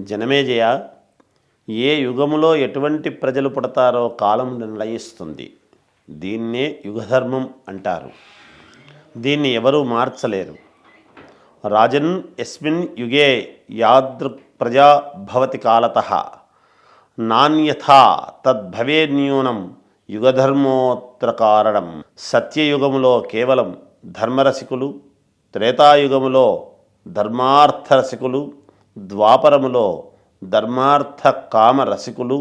జనమేజయ, ఏ యుగములో ఎటువంటి ప్రజలు పుడతారో కాలం నిర్ణయిస్తుంది. దీన్నే యుగధర్మం అంటారు. దీన్ని ఎవరూ మార్చలేరు. రాజన్ యస్మిన్ యుగే యాదృక్ ప్రజా భవతి కాలతః నాన్యథా తద్భవేన్యూనం యుగధర్మోత్ర కారణం. సత్యయుగములో కేవలం ధర్మరసికులు, త్రేతాయుగములో ధర్మార్థరసికులు, ద్వాపరములో ధర్మార్థ కామ రసికులు,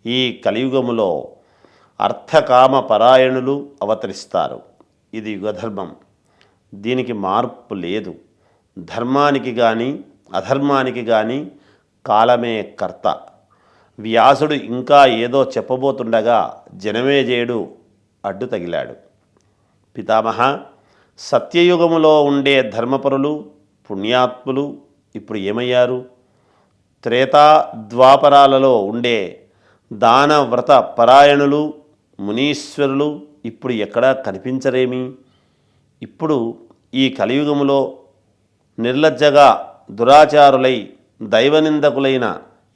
ఈ కలియుగములో అర్థకామ పరాయణులు అవతరిస్తారు. ఇది యుగధర్మం. దీనికి మార్పు లేదు. ధర్మానికి కానీ అధర్మానికి కానీ కాలమే కర్త. వ్యాసుడు ఇంకా ఏదో చెప్పబోతుండగా జనమేజయుడు అడ్డు తగిలాడు. పితామహ, సత్యయుగములో ఉండే ధర్మపరులు, పుణ్యాత్ములు ఇప్పుడు ఏమయ్యారు? త్రేతా ద్వాపరాలలో ఉండే దాన వ్రత పరాయణులు, మునీశ్వరులు ఇప్పుడు ఎక్కడా కనిపించరేమి? ఇప్పుడు ఈ కలియుగములో నిర్లజ్జగా దురాచారులై దైవనిందకులైన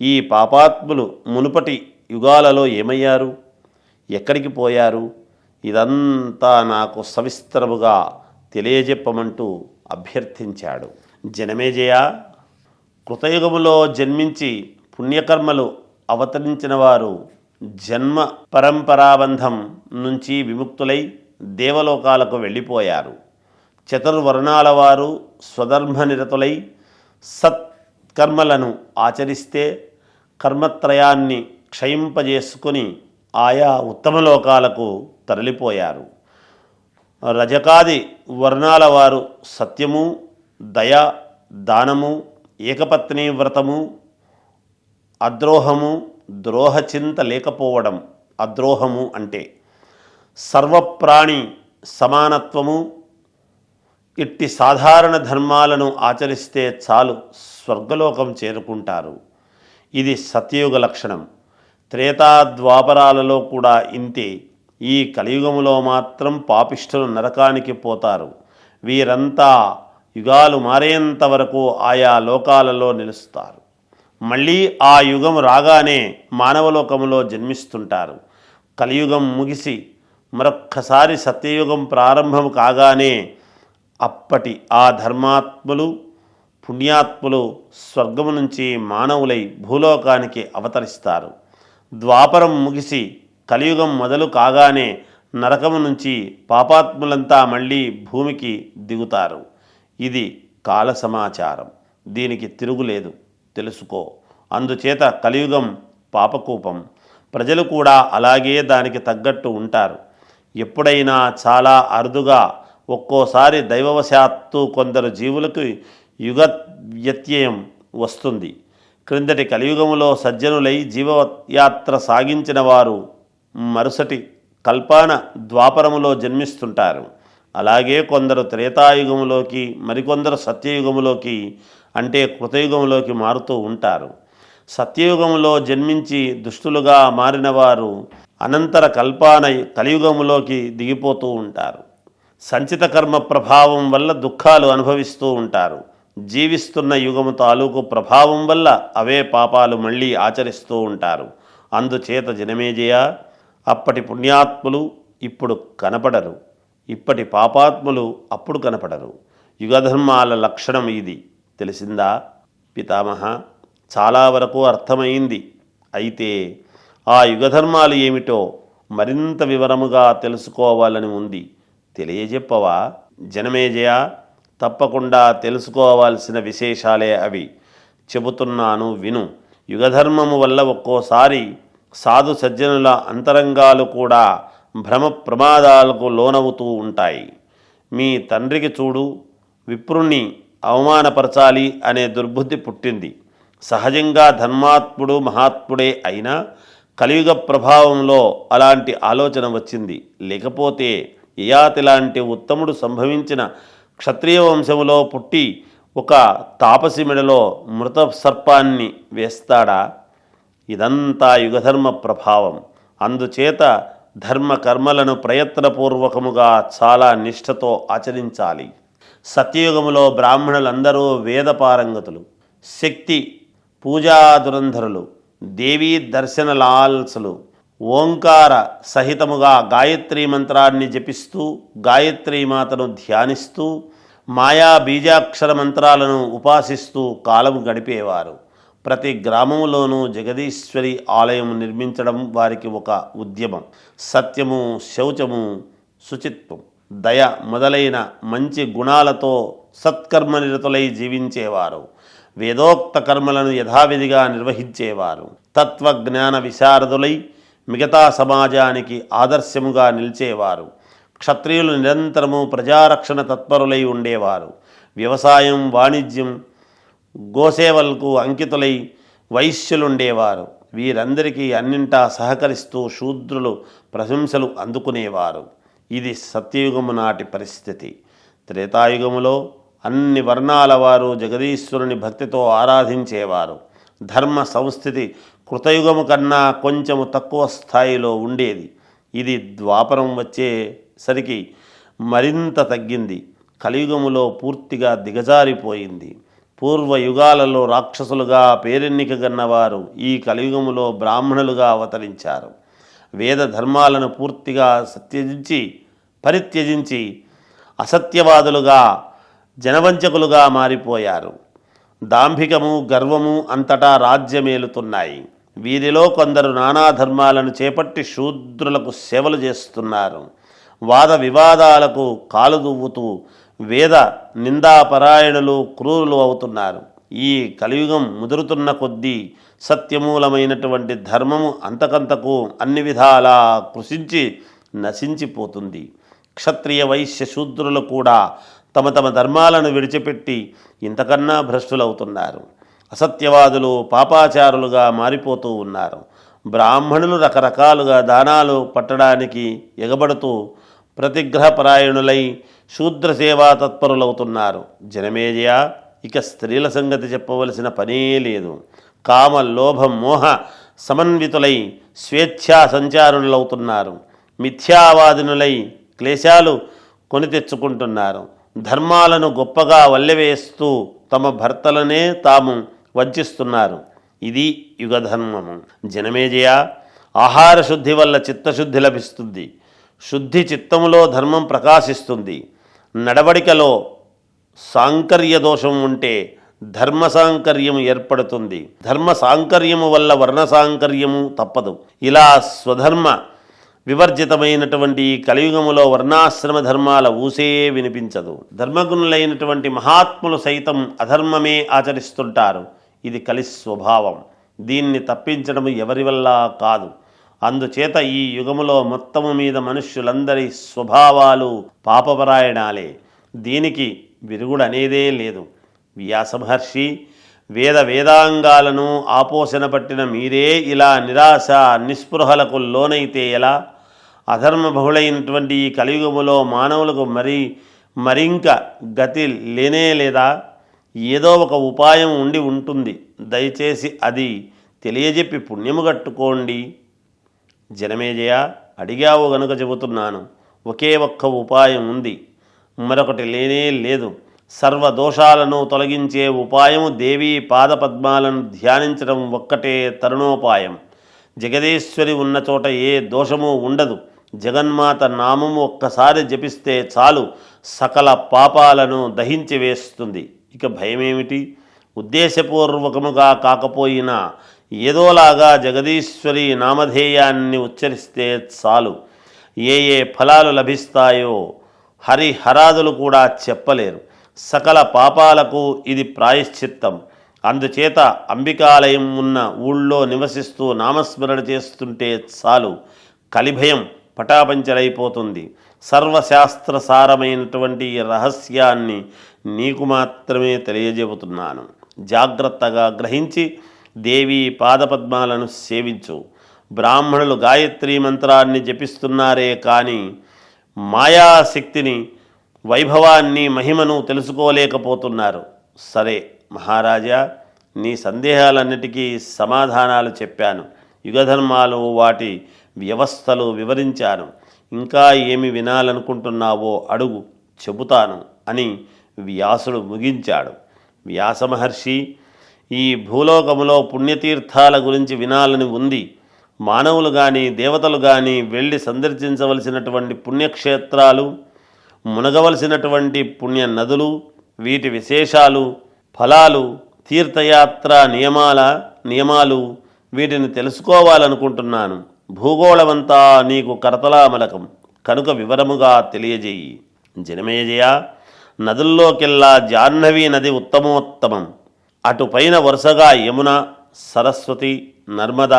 ఈ పాపాత్ములు మునుపటి యుగాలలో ఏమయ్యారు? ఎక్కడికి పోయారు? ఇదంతా నాకు సవిస్తరముగా తెలియజెప్పమంటూ అభ్యర్థించాడు. జనమేజయ, కృతయుగములో జన్మించి పుణ్యకర్మలు అవతరించిన వారు జన్మ పరంపరాబంధం నుంచి విముక్తులై దేవలోకాలకు వెళ్ళిపోయారు. చతుర్వర్ణాల వారు స్వధర్మనిరతులై సత్కర్మలను ఆచరిస్తే కర్మత్రయాన్ని క్షయింపజేసుకొని ఆయా ఉత్తమలోకాలకు తరలిపోయారు. రజకాది వర్ణాల వారు సత్యము, దయ, దానము, ఏకపత్ని వ్రతము, అద్రోహము, ద్రోహచింత లేకపోవడం అద్రోహము అంటే, సర్వప్రాణి సమానత్వము, ఇట్టి సాధారణ ధర్మాలను ఆచరిస్తే చాలు స్వర్గలోకం చేరుకుంటారు. ఇది సత్యయుగ లక్షణం. త్రేతాద్వాపరాలలో కూడా ఇంతే. ఈ కలియుగములో మాత్రం పాపిష్ఠులు నరకానికి పోతారు. వీరంతా యుగాలు మారేంత వరకు ఆయా లోకాలలో నిలుస్తారు. మళ్ళీ ఆ యుగం రాగానే మానవలోకములో జన్మిస్తుంటారు. కలియుగం ముగిసి మరొక్కసారి సత్యయుగం ప్రారంభం కాగానే అప్పటి ఆ ధర్మాత్ములు, పుణ్యాత్ములు స్వర్గము నుంచి మానవులై భూలోకానికి అవతరిస్తారు. ద్వాపరం ముగిసి కలియుగం మొదలు కాగానే నరకము నుంచి పాపాత్ములంతా మళ్ళీ భూమికి దిగుతారు. ఇది కాల సమాచారం. దీనికి తిరుగులేదు, తెలుసుకో. అందుచేత కలియుగం పాపకూపం. ప్రజలు కూడా అలాగే దానికి తగ్గట్టు ఉంటారు. ఎప్పుడైనా చాలా అరుదుగా ఒక్కోసారి దైవవశాత్తు కొందరు జీవులకు యుగ వ్యత్యయం వస్తుంది. క్రిందటి కలియుగములో సజ్జనులై జీవయాత్ర సాగించిన వారు మరుసటి కల్పాన ద్వాపరములో జన్మిస్తుంటారు. అలాగే కొందరు త్రేతాయుగములోకి, మరికొందరు సత్యయుగములోకి అంటే కృతయుగములోకి మారుతూ ఉంటారు. సత్యయుగములో జన్మించి దుష్టులుగా మారిన వారు అనంతర కల్పాన కలియుగములోకి దిగిపోతూ ఉంటారు. సంచిత కర్మ ప్రభావం వల్ల దుఃఖాలు అనుభవిస్తూ ఉంటారు. జీవిస్తున్న యుగము తాలూకు ప్రభావం వల్ల అవే పాపాలు మళ్ళీ ఆచరిస్తూ ఉంటారు. అందుచేత జనమేజయ, అప్పటి పుణ్యాత్ములు ఇప్పుడు కనపడరు, ఇప్పటి పాపాత్ములు అప్పుడు కనపడరు. యుగధర్మాల లక్షణం ఇది. తెలిసిందా పితామహ? చాలా వరకు అర్థమైంది. అయితే ఆ యుగధర్మాలు ఏమిటో మరింత వివరముగా తెలుసుకోవాలని ఉంది. తెలియజెప్పవా జనమేజయ? తప్పకుండా తెలుసుకోవాల్సిన విశేషాలే అవి. చెబుతున్నాను విను. యుగధర్మము వల్ల ఒక్కోసారి సాధు సజ్జనుల అంతరంగాలు కూడా భ్రమ ప్రమాదాలకు లోనవుతూ ఉంటాయి. మీ తండ్రికి చూడు, విప్రుణ్ణి అవమానపరచాలి అనే దుర్బుద్ధి పుట్టింది. సహజంగా ధర్మాత్ముడు మహాత్ముడే అయినా కలియుగ ప్రభావంలో అలాంటి ఆలోచన వచ్చింది. లేకపోతే యయాతి లాంటి ఉత్తముడు సంభవించిన క్షత్రియ వంశములో పుట్టి ఒక తాపసి మెడలో మృత సర్పాన్ని వేస్తాడా? ఇదంతా యుగధర్మ ప్రభావం. అందుచేత ధర్మ కర్మలను ప్రయత్నపూర్వకముగా చాలా నిష్ఠతో ఆచరించాలి. సత్యయుగములో బ్రాహ్మణులందరూ వేద పారంగతులు, శక్తి పూజా దురంధరులు, దేవీ దర్శన లాల్సులు ఓంకార సహితముగా గాయత్రీ మంత్రాన్ని జపిస్తూ గాయత్రీమాతను ధ్యానిస్తూ మాయా బీజాక్షర మంత్రాలను ఉపాసిస్తూ కాలము గడిపేవారు. ప్రతి గ్రామంలోనూ జగదీశ్వరి ఆలయం నిర్మించడం వారికి ఒక ఉద్యమం. సత్యము, శౌచము, శుచిత్వం, దయ మొదలైన మంచి గుణాలతో సత్కర్మనిరతులై జీవించేవారు. వేదోక్త కర్మలను యథావిధిగా నిర్వహించేవారు. తత్వజ్ఞాన విశారదులై మిగతా సమాజానికి ఆదర్శముగా నిలిచేవారు. క్షత్రియులు నిరంతరము ప్రజారక్షణ తత్పరులై ఉండేవారు. వ్యవసాయం, వాణిజ్యం, గోసేవలకు అంకితులై వైశ్యులుండేవారు. వీరందరికీ అన్నింటా సహకరిస్తూ శూద్రులు ప్రశంసలు అందుకునేవారు. ఇది సత్యయుగము నాటి పరిస్థితి. త్రేతాయుగములో అన్ని వర్ణాల వారు జగదీశ్వరుని భక్తితో ఆరాధించేవారు. ధర్మ సంస్థితి కృతయుగము కన్నా కొంచెము తక్కువ స్థాయిలో ఉండేది. ఇది ద్వాపరం వచ్చేసరికి మరింత తగ్గింది. కలియుగములో పూర్తిగా దిగజారిపోయింది. పూర్వయుగాలలో రాక్షసులుగా పేరెన్నికగన్నవారు ఈ కలియుగములో బ్రాహ్మణులుగా అవతరించారు. వేద ధర్మాలను పూర్తిగా పరిత్యజించి అసత్యవాదులుగా, జనవంచకులుగా మారిపోయారు. దాంభికము, గర్వము అంతటా రాజ్యమేలుతున్నాయి. వీరిలో కొందరు నానా ధర్మాలను చేపట్టి శూద్రులకు సేవలు చేస్తున్నారు. వాద వివాదాలకు కాలు దువ్వుతూ వేద నిందాపరాయణులు, క్రూరులు అవుతున్నారు. ఈ కలియుగం ముదురుతున్న కొద్దీ సత్యమూలమైనటువంటి ధర్మము అంతకంతకు అన్ని విధాలా కృషించి నశించిపోతుంది. క్షత్రియ, వైశ్య, శూద్రులు కూడా తమ తమ ధర్మాలను విడిచిపెట్టి ఇంతకన్నా భ్రష్టులవుతున్నారు. అసత్యవాదులు, పాపాచారులుగా మారిపోతూ ఉన్నారు. బ్రాహ్మణులు రకరకాలుగా దానాలు పట్టడానికి ఎగబడుతూ ప్రతిగ్రహపరాయణులై శూద్ర సేవా తత్పరులవుతున్నారు. జనమేజయ, ఇక స్త్రీల సంగతి చెప్పవలసిన పనే లేదు. కామ, లోభ, మోహ సమన్వితులై స్వేచ్ఛా సంచారులవుతున్నారు. మిథ్యావాదినులై క్లేశాలు కొని తెచ్చుకుంటున్నారు. ధర్మాలను గొప్పగా వల్లెవేస్తూ తమ భర్తలనే తాము వంచిస్తున్నారు. ఇది యుగధర్మము. జనమేజయ, ఆహార శుద్ధి వల్ల చిత్తశుద్ధి లభిస్తుంది. శుద్ధి చిత్తములో ధర్మం ప్రకాశిస్తుంది. నడవడికలో సాంకర్య దోషం ఉంటే ధర్మ సాంకర్యము ఏర్పడుతుంది. ధర్మ సాంకర్యము వల్ల వర్ణ సాంకర్యము తప్పదు. ఇలా స్వధర్మ వివర్జితమైనటువంటి ఈ కలియుగములో వర్ణాశ్రమ ధర్మాల ఊసే వినిపించదు. ధర్మగుణులైనటువంటి మహాత్ములు సైతం అధర్మమే ఆచరిస్తుంటారు. ఇది కలి స్వభావం. దీన్ని తప్పించడం ఎవరి వల్ల కాదు. అందుచేత ఈ యుగములో మొత్తము మీద మనుష్యులందరి స్వభావాలు పాపపరాయణాలే. దీనికి విరుగుడనేదే లేదు. వ్యాసమహర్షి వేదాంగాలను ఆపోషణ పట్టిన మీరే ఇలా నిరాశ నిస్పృహలకు లోనైతే ఎలా? అధర్మ బహుళైనటువంటి ఈ కలియుగములో మానవులకు మరింక గతి లేనే లేదా? ఏదో ఒక ఉపాయం ఉండి ఉంటుంది. దయచేసి అది తెలియజెప్పి పుణ్యము కట్టుకోండి. జనమేజయ, అడిగావు గనుక చెబుతున్నాను. ఒకే ఒక్క ఉపాయం ఉంది, మరొకటి లేనే లేదు. సర్వదోషాలను తొలగించే ఉపాయము దేవీ పాదపద్మాలను ధ్యానించడం ఒక్కటే తరుణోపాయం. జగదీశ్వరి ఉన్న చోట ఏ దోషము ఉండదు. జగన్మాత నామము ఒక్కసారి జపిస్తే చాలు, సకల పాపాలను దహించి వేస్తుంది. ఇక భయమేమిటి? ఉద్దేశపూర్వకముగా కాకపోయినా ఏదోలాగా జగదీశ్వరి నామధేయాన్ని ఉచ్చరిస్తే చాలు. ఏ ఫలాలు లభిస్తాయో హరిహరాదులు కూడా చెప్పలేరు. సకల పాపాలకు ఇది ప్రాయశ్చిత్తం. అందుచేత అంబికాలయం ఉన్న ఊళ్ళో నివసిస్తూ నామస్మరణ చేస్తుంటే చాలు, కలిభయం పటాపంచలైపోతుంది. సర్వశాస్త్రసారమైనటువంటి ఈ రహస్యాన్ని నీకు మాత్రమే తెలియజెబుతున్నాను. జాగ్రత్తగా గ్రహించి దేవీ పాదపద్మాలను సేవించు. బ్రాహ్మణులు గాయత్రీ మంత్రాన్ని జపిస్తున్నారే కానీ మాయాశక్తిని, వైభవాన్ని, మహిమను తెలుసుకోలేకపోతున్నారు. సరే మహారాజా, నీ సందేహాలన్నిటికీ సమాధానాలు చెప్పాను. యుగధర్మాలు, వాటి వ్యవస్థలు వివరించాను. ఇంకా ఏమి వినాలనుకుంటున్నావో అడుగు, చెబుతాను అని వ్యాసుడు ముగించాడు. వ్యాసమహర్షి ఈ భూలోకములో పుణ్యతీర్థాల గురించి వినాలని ఉంది. మానవులు కానీ దేవతలు కానీ వెళ్ళి సందర్శించవలసినటువంటి పుణ్యక్షేత్రాలు, మునగవలసినటువంటి పుణ్య నదులు, వీటి విశేషాలు, ఫలాలు, తీర్థయాత్ర నియమాలు వీటిని తెలుసుకోవాలనుకుంటున్నాను. భూగోళమంతా నీకు కరతలామలకం కనుక వివరముగా తెలియజేయి. జనమేజయ, నదుల్లోకెల్లా జాహ్నవీ నది ఉత్తమోత్తమం. అటుపైన వరుసగా యమున, సరస్వతి, నర్మద,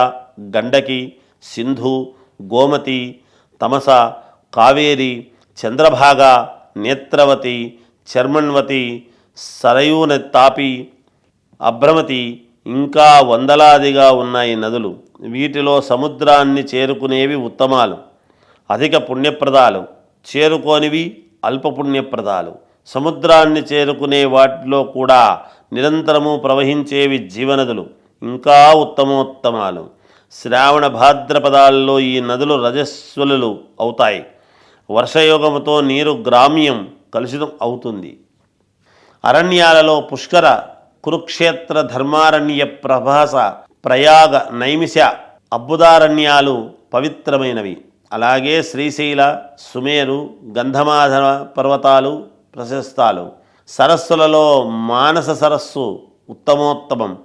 గండకి, సింధు, గోమతి, తమస, కావేరి, చంద్రభాగ, నేత్రవతి, చర్మణ్వతి, సరయూనతాపి, అభ్రమతి ఇంకా వందలాదిగా ఉన్నాయి నదులు. వీటిలో సముద్రాన్ని చేరుకునేవి ఉత్తమాలు, అధిక పుణ్యప్రదాలు, చేరుకోనివి అల్పపుణ్యప్రదాలు. సముద్రాన్ని చేరుకునే వాటిలో కూడా నిరంతరము ప్రవహించేవి జీవనదులు, ఇంకా ఉత్తమోత్తమాలు. శ్రావణ భాద్రపదాల్లో ఈ నదులు రజస్వలులు అవుతాయి. వర్షయోగముతో నీరు గ్రామ్యం కలుషితం అవుతుంది. అరణ్యాలలో పుష్కర, కురుక్షేత్ర, ధర్మారణ్య, ప్రభాస, ప్రయాగ, నైమిష, అబ్బుదారణ్యాలు పవిత్రమైనవి. అలాగే శ్రీశైల, సుమేరు, గంధమాధవ పర్వతాలు ప్రశస్తాలు. సరస్సులలో మానస సరస్సు ఉత్తమోత్తమం.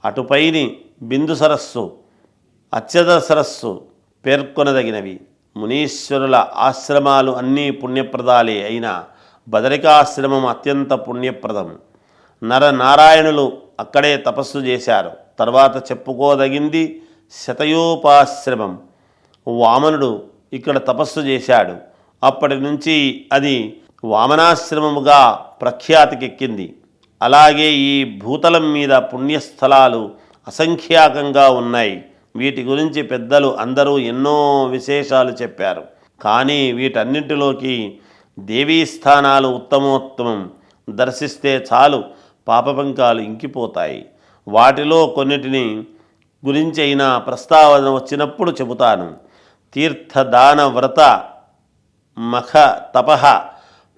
అటుపైని బిందు సరస్సు, అత్యద సరస్సు పేర్కొనదగినవి. మునీశ్వరుల ఆశ్రమాలు అన్నీ పుణ్యప్రదాలే అయినా బదరికాశ్రమం అత్యంత పుణ్యప్రదం. నరనారాయణులు అక్కడే తపస్సు చేశారు. తర్వాత చెప్పుకోదగింది శతయోపాశ్రమం. వామనుడు ఇక్కడ తపస్సు చేశాడు. అప్పటి నుంచి అది వామనాశ్రమముగా ప్రఖ్యాతికెక్కింది. అలాగే ఈ భూతలం మీద పుణ్యస్థలాలు అసంఖ్యాకంగా ఉన్నాయి. వీటి గురించి పెద్దలు అందరూ ఎన్నో విశేషాలు చెప్పారు. కానీ వీటన్నింటిలోకి దేవీ స్థానాలు ఉత్తమోత్తమం. దర్శిస్తే చాలు పాపపంకాలు ఇంకిపోతాయి. వాటిలో కొన్నిటిని గురించి అయినా ప్రస్తావన వచ్చినప్పుడు చెబుతాను. తీర్థదాన, వ్రత, మఖ, తపహ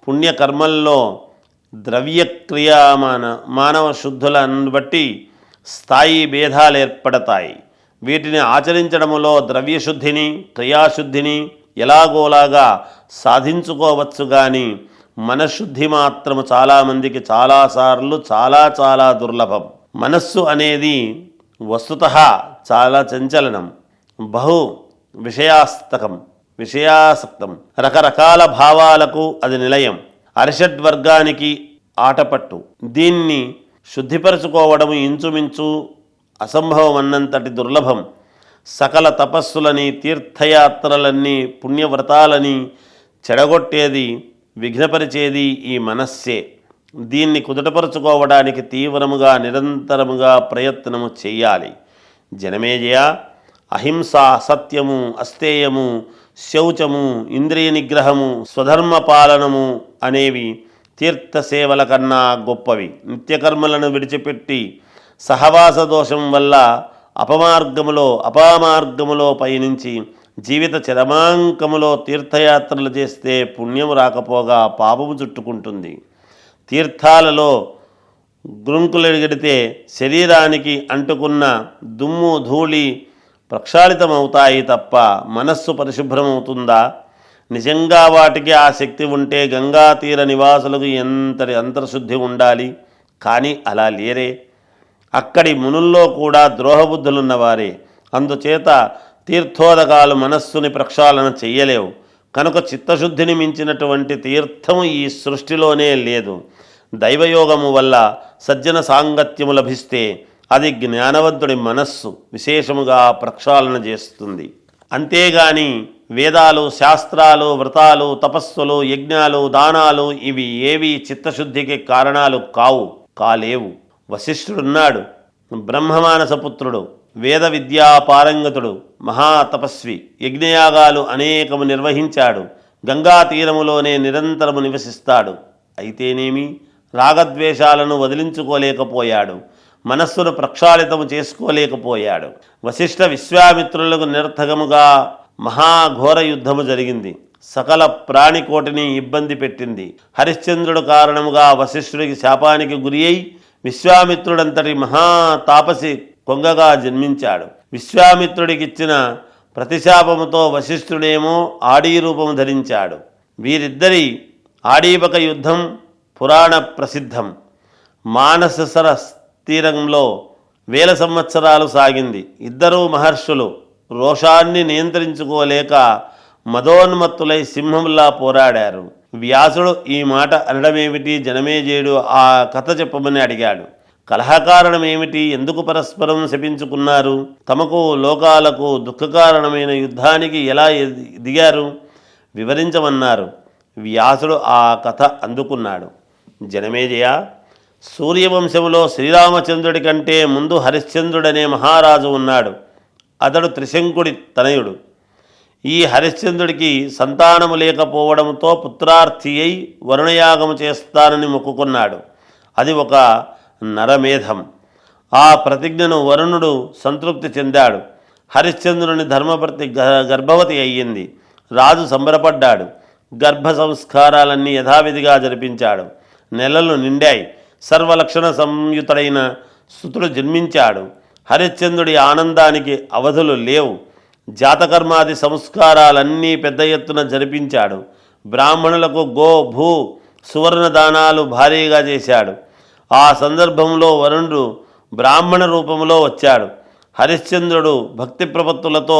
పుణ్యకర్మల్లో మానవ శుద్ధులను బట్టి స్థాయి భేదాలు ఏర్పడతాయి. వీటిని ఆచరించడములో ద్రవ్యశుద్ధిని, క్రియాశుద్ధిని ఎలాగోలాగా సాధించుకోవచ్చు. కానీ మనశుద్ధి మాత్రము చాలామందికి చాలాసార్లు చాలా దుర్లభం. మనస్సు అనేది వస్తుతః చాలా చంచలనం, బహు విషయాసక్తం, రకరకాల భావాలకు అది నిలయం. అరిషడ్వర్గానికి ఆటపట్టు. దీన్ని శుద్ధిపరచుకోవడం ఇంచుమించు అసంభవం అన్నంతటి దుర్లభం. సకల తపస్సులని, తీర్థయాత్రలన్నీ, పుణ్యవ్రతాలని చెడగొట్టేది, విఘ్నపరిచేది ఈ మనస్సే. దీన్ని కుదుటపరుచుకోవడానికి తీవ్రముగా నిరంతరముగా ప్రయత్నము చెయ్యాలి. జనమేజయ, అహింస, సత్యము, అస్తేయము, శౌచము, ఇంద్రియ నిగ్రహము, స్వధర్మ పాలనము అనేవి తీర్థసేవల కన్నా గొప్పవి. నిత్యకర్మలను విడిచిపెట్టి సహవాస దోషం వల్ల అపమార్గములో పయనించి జీవిత చరమాంకములో తీర్థయాత్రలు చేస్తే పుణ్యము రాకపోగా పాపము చుట్టుకుంటుంది. తీర్థాలలో గ్రుంకులెడిగిడితే శరీరానికి అంటుకున్న దుమ్ము ధూళి ప్రక్షాళితమవుతాయి తప్ప మనస్సు పరిశుభ్రమవుతుందా? నిజంగా వాటికి ఆ శక్తి ఉంటే గంగా తీర నివాసులకు ఎంతటి అంతర్శుద్ధి ఉండాలి. కానీ అలా లేరే. అక్కడి మునుల్లో కూడా ద్రోహబుద్ధులున్నవారే. అందుచేత తీర్థోదకాలు మనస్సుని ప్రక్షాళన చెయ్యలేవు. కనుక చిత్తశుద్ధిని మించినటువంటి తీర్థము ఈ సృష్టిలోనే లేదు. దైవయోగము వల్ల సజ్జన సాంగత్యము లభిస్తే అది జ్ఞానవంతుడి మనస్సు విశేషముగా ప్రక్షాళన చేస్తుంది. అంతేగాని వేదాలు, శాస్త్రాలు, వ్రతాలు, తపస్సులు, యజ్ఞాలు, దానాలు ఇవి ఏవి చిత్తశుద్ధికి కారణాలు కాలేవు. వశిష్ఠుడున్నాడు, బ్రహ్మమానసపుత్రుడు, వేద విద్యా పారంగతుడు, మహాతపస్వి. యజ్ఞయాగాలు అనేకము నిర్వహించాడు. గంగా తీరములోనే నిరంతరము నివసిస్తాడు. అయితేనేమి రాగద్వేషాలను వదిలించుకోలేకపోయాడు. మనస్సును ప్రక్షాళితము చేసుకోలేకపోయాడు. వశిష్ఠ విశ్వామిత్రులకు నిరర్థకముగా మహాఘోర యుద్ధము జరిగింది. సకల ప్రాణికోటిని ఇబ్బంది పెట్టింది. హరిశ్చంద్రుడు కారణముగా వశిష్ఠుడికి శాపానికి గురి అయి విశ్వామిత్రుడంతటి మహాతాపసి కొంగగా జన్మించాడు. విశ్వామిత్రుడికిచ్చిన ప్రతిశాపముతో వశిష్ఠుడేమో ఆడీ రూపము ధరించాడు. వీరిద్దరి ఆడీపక యుద్ధం పురాణ ప్రసిద్ధం. మానససర తీరంలో వేల సంవత్సరాలు సాగింది. ఇద్దరూ మహర్షులు రోషాన్ని నియంత్రించుకోలేక మదోన్మత్తులై సింహంలా పోరాడారు. వ్యాసుడు ఈ మాట అనడమేమిటి, జనమేజయుడు ఆ కథ చెప్పమని అడిగాడు. కలహకారణం ఏమిటి, ఎందుకు పరస్పరం శపించుకున్నారు, తమకు లోకాలకు దుఃఖకారణమైన యుద్ధానికి ఎలా దిగారు వివరించమన్నారు. వ్యాసుడు ఆ కథ అందుకున్నాడు. జనమేజయ, సూర్యవంశంలో శ్రీరామచంద్రుడి కంటే ముందు హరిశ్చంద్రుడనే మహారాజు ఉన్నాడు. అతడు త్రిశంకుడి తనయుడు. ఈ హరిశ్చంద్రుడికి సంతానము లేకపోవడంతో పుత్రార్థి అయి వరుణయాగము చేస్తానని మొక్కుకున్నాడు. అది ఒక నరమేధం. ఆ ప్రతిజ్ఞను వరుణుడు సంతృప్తి చెందాడు. హరిశ్చంద్రుని ధర్మపత్ని గర్భవతి అయ్యింది. రాజు సంబరపడ్డాడు. గర్భ సంస్కారాలన్నీ యథావిధిగా జరిపించాడు. నెలలు నిండాయి. సర్వలక్షణ సంయుతుడైన సుతుడు జన్మించాడు. హరిశ్చంద్రుడి ఆనందానికి అవధులు లేవు. జాతకర్మాది సంస్కారాలన్నీ పెద్ద ఎత్తున జరిపించాడు. బ్రాహ్మణులకు గో భూ సువర్ణ దానాలు భారీగా చేశాడు. ఆ సందర్భంలో వరుణుడు బ్రాహ్మణ రూపంలో వచ్చాడు. హరిశ్చంద్రుడు భక్తి ప్రపత్తులతో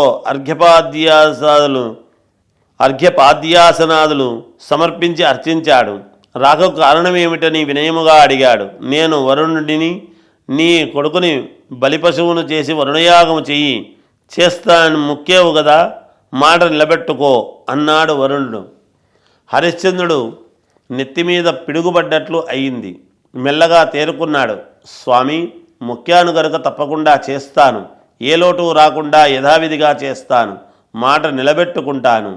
అర్ఘ్యపాద్యాసనాదులు సమర్పించి అర్చించాడు. రాకకు కారణమేమిటని వినయముగా అడిగాడు. నేను వరుణుడిని, నీ కొడుకుని బలిపశువును చేసి వరుణయాగము చెయ్యి, చేస్తాను ముఖ్యవు కదా, మాట నిలబెట్టుకో అన్నాడు వరుణుడు. హరిశ్చంద్రుడు నెత్తిమీద పిడుగుపడ్డట్లు అయింది. మెల్లగా తేరుకున్నాడు. స్వామి, ముఖ్యాను గనుక తప్పకుండా చేస్తాను. ఏ లోటు రాకుండా యథావిధిగా చేస్తాను. మాట నిలబెట్టుకుంటాను.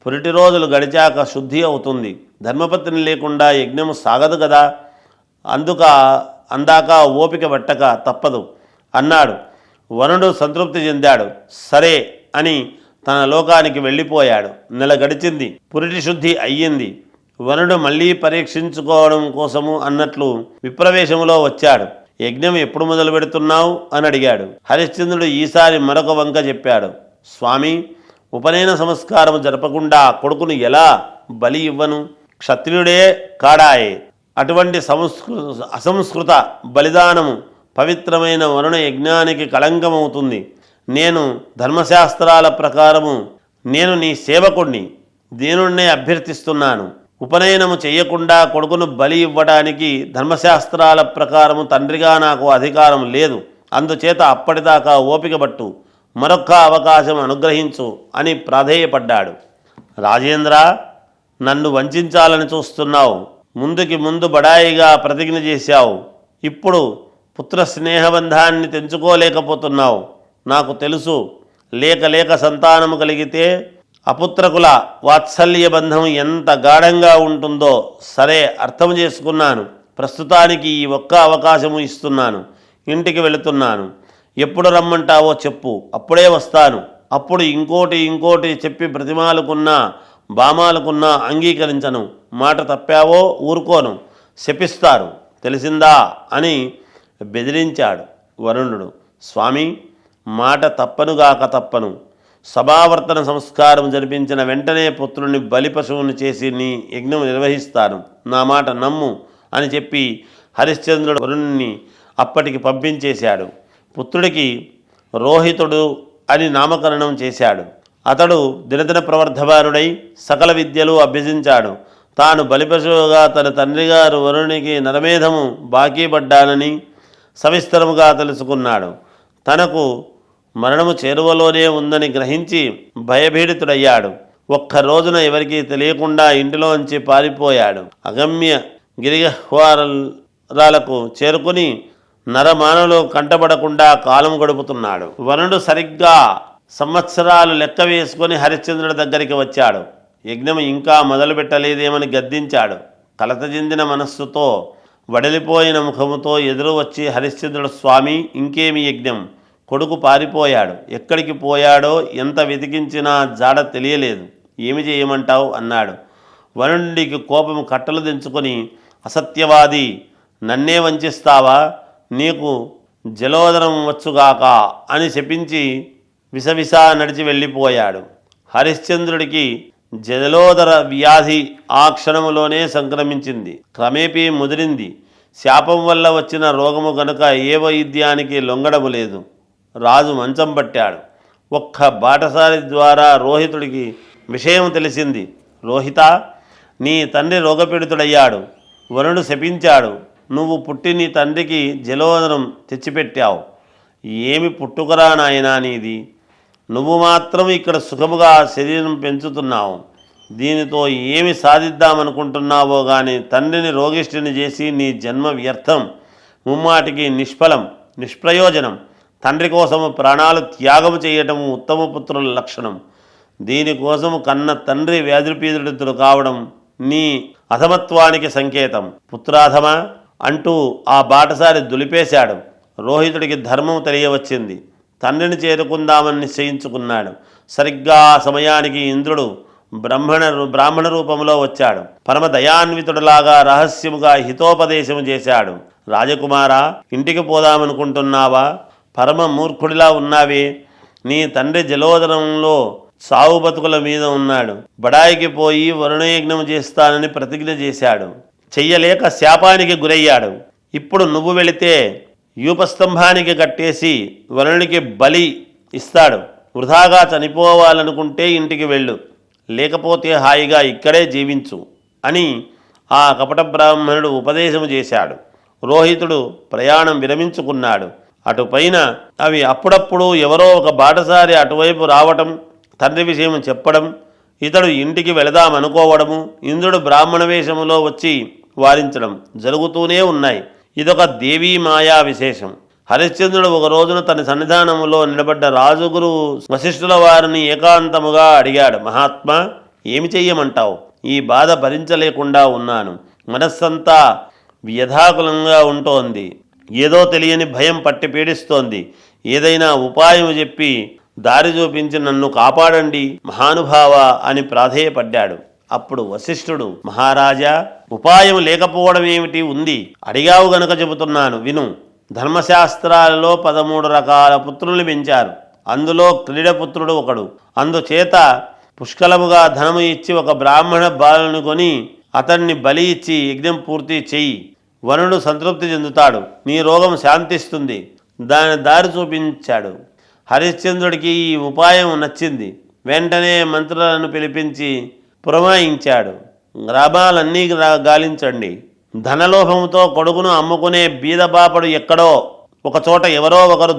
పురిటి రోజులు గడిచాక శుద్ధి అవుతుంది. ధర్మపత్ని లేకుండా యజ్ఞము సాగదు కదా, అందాక ఓపిక పట్టక తప్పదు అన్నాడు. వరుణుడు సంతృప్తి చెందాడు. సరే అని తన లోకానికి వెళ్ళిపోయాడు. నెల గడిచింది. పురిటి శుద్ధి అయ్యింది. వరుణుడు మళ్ళీ పరీక్షించుకోవడం కోసము అన్నట్లు విప్రవేశములో వచ్చాడు. యజ్ఞం ఎప్పుడు మొదలు పెడుతున్నావు అని అడిగాడు. హరిశ్చంద్రుడు ఈసారి మరొక వంక చెప్పాడు. స్వామి, ఉపనయన సంస్కారం జరపకుండా కొడుకును ఎలా బలి ఇవ్వను? క్షత్రియుడే కాడాయే. అటువంటి అసంస్కృత బలిదానము పవిత్రమైన వరుణ యజ్ఞానికి కళంకమవుతుంది. నేను ధర్మశాస్త్రాల ప్రకారము నేను నీ సేవకుణ్ణి, దీనుణ్ణే అభ్యర్థిస్తున్నాను. ఉపనయనము చేయకుండా కొడుకును బలి ఇవ్వడానికి ధర్మశాస్త్రాల ప్రకారము తండ్రిగా నాకు అధికారం లేదు. అందుచేత అప్పటిదాకా ఓపిక పట్టు, మరొక్క అవకాశం అనుగ్రహించు అని ప్రాధేయపడ్డాడు. రాజేంద్ర, నన్ను వంచాలని చూస్తున్నావు. ముందుకి ముందు బడాయిగా ప్రతిజ్ఞ చేశావు. ఇప్పుడు పుత్ర స్నేహబంధాన్ని తెంచుకోలేకపోతున్నావు. నాకు తెలుసు. లేక సంతానము కలిగితే అపుత్రకుల వాత్సల్య బంధం ఎంత గాఢంగా ఉంటుందో సరే అర్థం చేసుకున్నాను. ప్రస్తుతానికి ఈ ఒక్క అవకాశము ఇస్తున్నాను. ఇంటికి వెళుతున్నాను. ఎప్పుడు రమ్మంటావో చెప్పు, అప్పుడే వస్తాను. అప్పుడు ఇంకోటి చెప్పి బ్రతిమాలుకున్నా బామాలుకున్నా అంగీకరించను. మాట తప్పావో ఊరుకోను, శపిస్తారు, తెలిసిందా అని బెదిరించాడు వరుణుడు. స్వామి, మాట తప్పనుగాక తప్పను. సభావర్తన సంస్కారం జరిపించిన వెంటనే పుత్రుని బలి పశువుని చేసి నీ యజ్ఞం నిర్వహిస్తాను. నా మాట నమ్ము అని చెప్పి హరిశ్చంద్రుడు వరుణుని అప్పటికి పంపించేశాడు. పుత్రుడికి రోహితుడు అని నామకరణం చేశాడు. అతడు దినదిన ప్రవర్ధమానుడై సకల విద్యలు అభ్యసించాడు. తాను బలిపశువుగా తన తండ్రిగారు వరుణునికి నరమేధము బాకీ పడ్డానని సవిస్తరముగా తెలుసుకున్నాడు. తనకు మరణము చేరువలోనే ఉందని గ్రహించి భయభీడితుడయ్యాడు. ఒక్క రోజున ఎవరికీ తెలియకుండా ఇంటిలోంచి పారిపోయాడు. అగమ్య గిరిగహ్వారాలకు చేరుకుని నరమానవులు కంటపడకుండా కాలం గడుపుతున్నాడు. వరుణుడు సరిగ్గా సంవత్సరాలు లెక్క వేసుకొని హరిశ్చంద్రుడి దగ్గరికి వచ్చాడు. యజ్ఞం ఇంకా మొదలు పెట్టలేదేమని గద్దించాడు. కలత చెందిన మనస్సుతో వడలిపోయిన ముఖముతో ఎదురు వచ్చి హరిశ్చంద్రుడు, స్వామి, ఇంకేమి యజ్ఞం? కొడుకు పారిపోయాడు. ఎక్కడికి పోయాడో ఎంత వెతికించినా జాడ తెలియలేదు. ఏమి చేయమంటావు అన్నాడు. వరుణుడికి కోపం కట్టలు దించుకొని, అసత్యవాది, నన్నే వంచిస్తావా? నీకు జలోదరం వచ్చుగాక అని శపించి విసవిసా నడిచి వెళ్ళిపోయాడు. హరిశ్చంద్రుడికి జలోదర వ్యాధి ఆ క్షణములోనే సంక్రమించింది. క్రమేపీ ముదిరింది. శాపం వల్ల వచ్చిన రోగము గనుక ఏ వైద్యానికి లొంగడము లేదు. రాజు మంచం పట్టాడు. ఒక్క బాటసారి ద్వారా రోహితుడికి విషయం తెలిసింది. రోహిత, నీ తండ్రి రోగపీడితుడయ్యాడు. వరుణుడు శపించాడు. నువ్వు పుట్టి నీ తండ్రికి జలోదరం తెచ్చిపెట్టావు. ఏమి పుట్టుకరా నాయనా నీది? నువ్వు మాత్రం ఇక్కడ సుఖముగా శరీరం పెంచుతున్నావు. దీనితో ఏమి సాధిద్దామనుకుంటున్నావో కానీ తండ్రిని రోగిష్ఠిని చేసి నీ జన్మ వ్యర్థం, ముమ్మాటికి నిష్ఫలం, నిష్ప్రయోజనం. తండ్రి కోసము ప్రాణాలు త్యాగము చేయటము ఉత్తమ పుత్రుల లక్షణం. దీనికోసము కన్న తండ్రి వ్యాధిపీడితుడు కావడం నీ అధమత్వానికి సంకేతం. పుత్రాధమా అంటూ ఆ బాటసారి దులిపేశాడు. రోహితుడికి ధర్మం తెలియవచ్చింది. తండ్రిని చేరుకుందామని నిశ్చయించుకున్నాడు. సరిగ్గా ఆ సమయానికి ఇంద్రుడు బ్రాహ్మణ రూపంలో వచ్చాడు. పరమ దయాన్వితుడిలాగా రహస్యముగా హితోపదేశము చేశాడు. రాజకుమారా, ఇంటికి పోదామనుకుంటున్నావా? పరమ మూర్ఖుడిలా ఉన్నావే. నీ తండ్రి జలోదరంలో సావు బతుకుల మీద ఉన్నాడు. బడాయికి పోయి వరుణయజ్ఞం చేస్తానని ప్రతిజ్ఞ చేశాడు. చెయ్యలేక శాపానికి గురయ్యాడు. ఇప్పుడు నువ్వు వెళితే యూపస్తంభానికి కట్టేసి వరుణునికి బలి ఇస్తాడు. వృధాగా చనిపోవాలనుకుంటే ఇంటికి వెళ్ళు, లేకపోతే హాయిగా ఇక్కడే జీవించు అని ఆ కపట బ్రాహ్మణుడు ఉపదేశము చేశాడు. రోహితుడు ప్రయాణం విరమించుకున్నాడు. అటుపైన అవి అప్పుడప్పుడు ఎవరో ఒక బాటసారి అటువైపు రావటం, తండ్రి విషయం చెప్పడం, ఇతడు ఇంటికి వెళదామనుకోవడము, ఇంద్రుడు బ్రాహ్మణ వేషములో వచ్చి వారించడం జరుగుతూనే ఉన్నాయి. ఇదొక దేవీ మాయా విశేషం. హరిశ్చంద్రుడు ఒక రోజున తన సన్నిధానములో నిలబడ్డ రాజుగురు వశిష్ఠుల వారిని ఏకాంతముగా అడిగాడు. మహాత్మా, ఏమి చెయ్యమంటావు? ఈ బాధ భరించలేకుండా ఉన్నాను. మనస్సంతా వ్యధాకులంగా ఉంటోంది. ఏదో తెలియని భయం పట్టి పీడిస్తోంది. ఏదైనా ఉపాయం చెప్పి దారి చూపించి నన్ను కాపాడండి మహానుభావ అని ప్రాధేయపడ్డాడు. అప్పుడు వశిష్ఠుడు, మహారాజా, ఉపాయం లేకపోవడం ఏమిటి? ఉంది. అడిగావు గనుక చెబుతున్నాను, విను. ధర్మశాస్త్రాలలో 13 రకాల పుత్రుల్ని పెంచారు. అందులో క్రీడపుత్రుడు ఒకడు. అందుచేత పుష్కలముగా ధనము ఇచ్చి ఒక బ్రాహ్మణ బాలుని కొని అతన్ని బలి ఇచ్చి యజ్ఞం పూర్తి చెయ్యి. వరుణుడు సంతృప్తి చెందుతాడు. నీ రోగం శాంతిస్తుంది. దాని దారి చూపించాడు. హరిశ్చంద్రుడికి ఈ ఉపాయం నచ్చింది. వెంటనే మంత్రులను పిలిపించి పురమాయించాడు. గ్రామాలన్నీ గాలించండి. ధనలోభంతో కొడుకును అమ్ముకునే బీదబాపడు ఎక్కడో ఒకచోట ఎవరో ఒకరు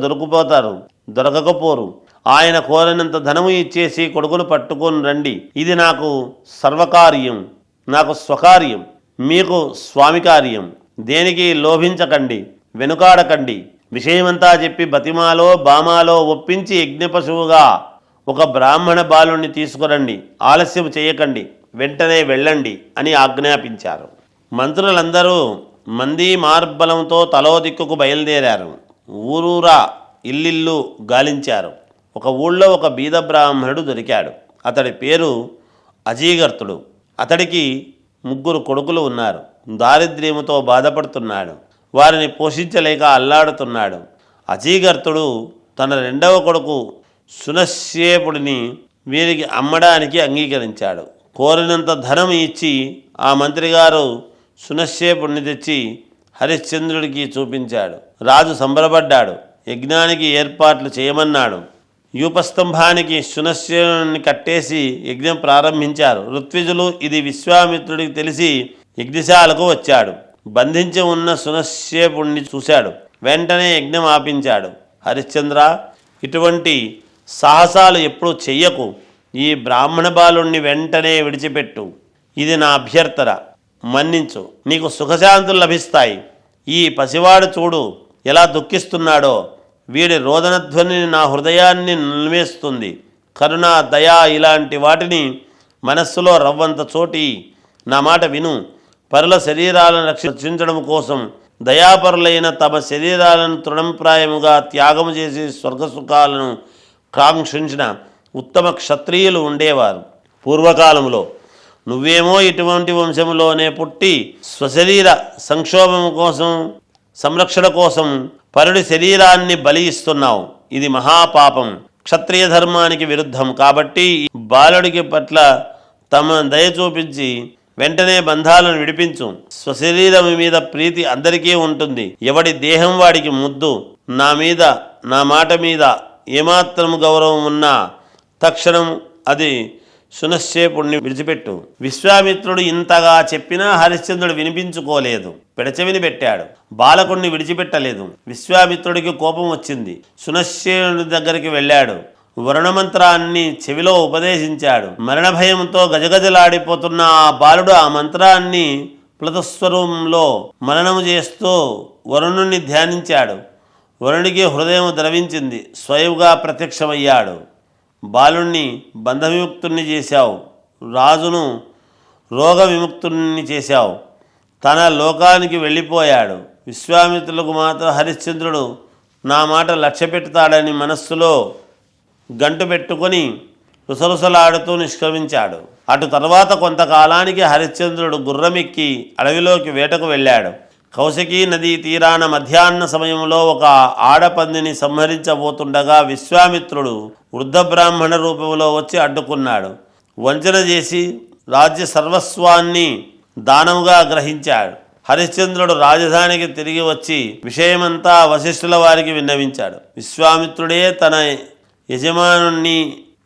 దొరకకపోరు. ఆయన కోరినంత ధనము ఇచ్చేసి కొడుకును పట్టుకొని రండి. ఇది నాకు సర్వకార్యం, నాకు స్వకార్యం, మీకు స్వామి కార్యం. దేనికి లోభించకండి, వెనుకాడకండి. విషయమంతా చెప్పి బతిమాలో బామాలో ఒప్పించి యజ్ఞపశువుగా ఒక బ్రాహ్మణ బాలుణ్ణి తీసుకురండి. ఆలస్యం చేయకండి, వెంటనే వెళ్ళండి అని ఆజ్ఞాపించారు. మంత్రులందరూ మంది మార్బలంతో తలో దిక్కుకు బయలుదేరారు. ఊరూరా ఇల్లిల్లు గాలించారు. ఒక ఊళ్ళో ఒక బీద బ్రాహ్మణుడు దొరికాడు. అతడి పేరు అజీగర్తుడు. అతడికి 3 కొడుకులు ఉన్నారు. దారిద్ర్యముతో బాధపడుతున్నాడు. వారిని పోషించలేక అల్లాడుతున్నాడు. అజీగర్తుడు తన 2వ కొడుకు సునశ్యేపుడిని వీరికి అమ్మడానికి అంగీకరించాడు. కోరినంత ధనం ఇచ్చి ఆ మంత్రిగారు సునశ్యేపుడిని తెచ్చి హరిశ్చంద్రుడికి చూపించాడు. రాజు సంబరపడ్డాడు. యజ్ఞానికి ఏర్పాట్లు చేయమన్నాడు. యూపస్తంభానికి సునశ్యేపుడిని కట్టేసి యజ్ఞం ప్రారంభించారు. ఋత్విజులు ఇది విశ్వామిత్రుడికి తెలిసి యజ్ఞశాలకు వచ్చాడు. బంధించి ఉన్న సునశ్యేపుడిని చూశాడు. వెంటనే యజ్ఞం ఆపించాడు. హరిశ్చంద్ర, ఇటువంటి సాహసాలు ఎప్పుడూ చెయ్యకు. ఈ బ్రాహ్మణ బాలుణ్ణి వెంటనే విడిచిపెట్టు. ఇది నా అభ్యర్థన, మన్నించు. నీకు సుఖశాంతులు లభిస్తాయి. ఈ పసివాడు చూడు ఎలా దుఃఖిస్తున్నాడో. వీడి రోదనధ్వని నా హృదయాన్ని నిలిమేస్తుంది. కరుణ, దయ ఇలాంటి వాటిని మనస్సులో రవ్వంత చోటి. నా మాట విను. పరుల శరీరాలను రక్షించడం కోసం దయాపరులైన తమ శరీరాలను తృణప్రాయముగా త్యాగము చేసి స్వర్గసుఖాలను కాంక్షించిన ఉత్తమ క్షత్రియులు ఉండేవారు. పూర్వకాలంలో నువ్వేమో ఇటువంటి వంశములోనే పుట్టి స్వశరీర సంక్షోభం కోసం, సంరక్షణ కోసం పరుడి శరీరాన్ని బలి ఇస్తున్నావు. ఇది మహాపాపం, క్షత్రియ ధర్మానికి విరుద్ధం. కాబట్టి బాలుడికి పట్ల తమ దయ చూపించి వెంటనే బంధాలను విడిపించు. స్వశరీరం మీద ప్రీతి అందరికీ ఉంటుంది. ఎవడి దేహం వాడికి ముద్దు. నా మీద, నా మాట మీద ఏమాత్రం గౌరవం ఉన్నా తక్షణం అది శునశ్చేపుణ్ణి విడిచిపెట్టు. విశ్వామిత్రుడు ఇంతగా చెప్పినా హరిశ్చంద్రుడు వినిపించుకోలేదు. పెడచెవిని పెట్టాడు. బాలకుణ్ణి విడిచిపెట్టలేదు. విశ్వామిత్రుడికి కోపం వచ్చింది. శునశ్చేపుడి దగ్గరికి వెళ్ళాడు. వరుణమంత్రాన్ని చెవిలో ఉపదేశించాడు. మరణ భయంతో గజగజలాడిపోతున్న ఆ బాలుడు ఆ మంత్రాన్ని ప్లతస్వరంలో మననము చేస్తూ వరుణుణ్ణి ధ్యానించాడు. వరుణుడికి హృదయం ద్రవించింది. స్వయంగా ప్రత్యక్షమయ్యాడు. బాలుణ్ణి బంధవిముక్తుణ్ణి చేశావు, రాజును రోగ విముక్తుణ్ణి చేశావు. తన లోకానికి వెళ్ళిపోయాడు. విశ్వామిత్రులకు మాత్రం హరిశ్చంద్రుడు నా మాట లక్ష్య పెడతాడని మనస్సులో గంటు పెట్టుకొని రుసరుసలాడుతూ నిష్క్రమించాడు. అటు తర్వాత కొంతకాలానికి హరిశ్చంద్రుడు గుర్రమెక్కి అడవిలోకి వేటకు వెళ్ళాడు. కౌశికీ నదీ తీరాన మధ్యాహ్న సమయంలో ఒక ఆడపందిని సంహరించబోతుండగా విశ్వామిత్రుడు వృద్ధ బ్రాహ్మణ రూపంలో వచ్చి అడ్డుకున్నాడు. వంచన చేసి రాజ్య సర్వస్వాన్ని దానముగా గ్రహించాడు. హరిశ్చంద్రుడు రాజధానికి తిరిగి వచ్చి విషయమంతా వశిష్ఠుల వారికి విన్నవించాడు. విశ్వామిత్రుడే తన యజమానుణ్ణి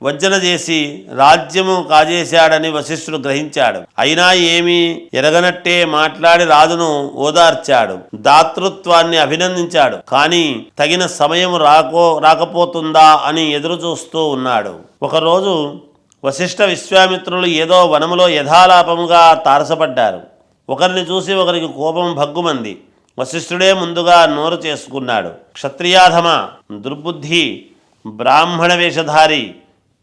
వంచన చేసి రాజ్యము కాజేశాడని వశిష్ఠుడు గ్రహించాడు. అయినా ఏమీ ఎరగనట్టే మాట్లాడి రాజును ఓదార్చాడు. దాతృత్వాన్ని అభినందించాడు. కానీ తగిన సమయం రాకపోతుందా అని ఎదురు చూస్తూ ఉన్నాడు. ఒకరోజు వశిష్ఠ విశ్వామిత్రులు ఏదో వనములో యథాలాపముగా తారసపడ్డారు. ఒకరిని చూసి ఒకరికి కోపం భగ్గుమంది. వశిష్ఠుడే ముందుగా నోరు చేసుకున్నాడు. క్షత్రియాధమ, దుర్బుద్ధి, బ్రాహ్మణ వేషధారి,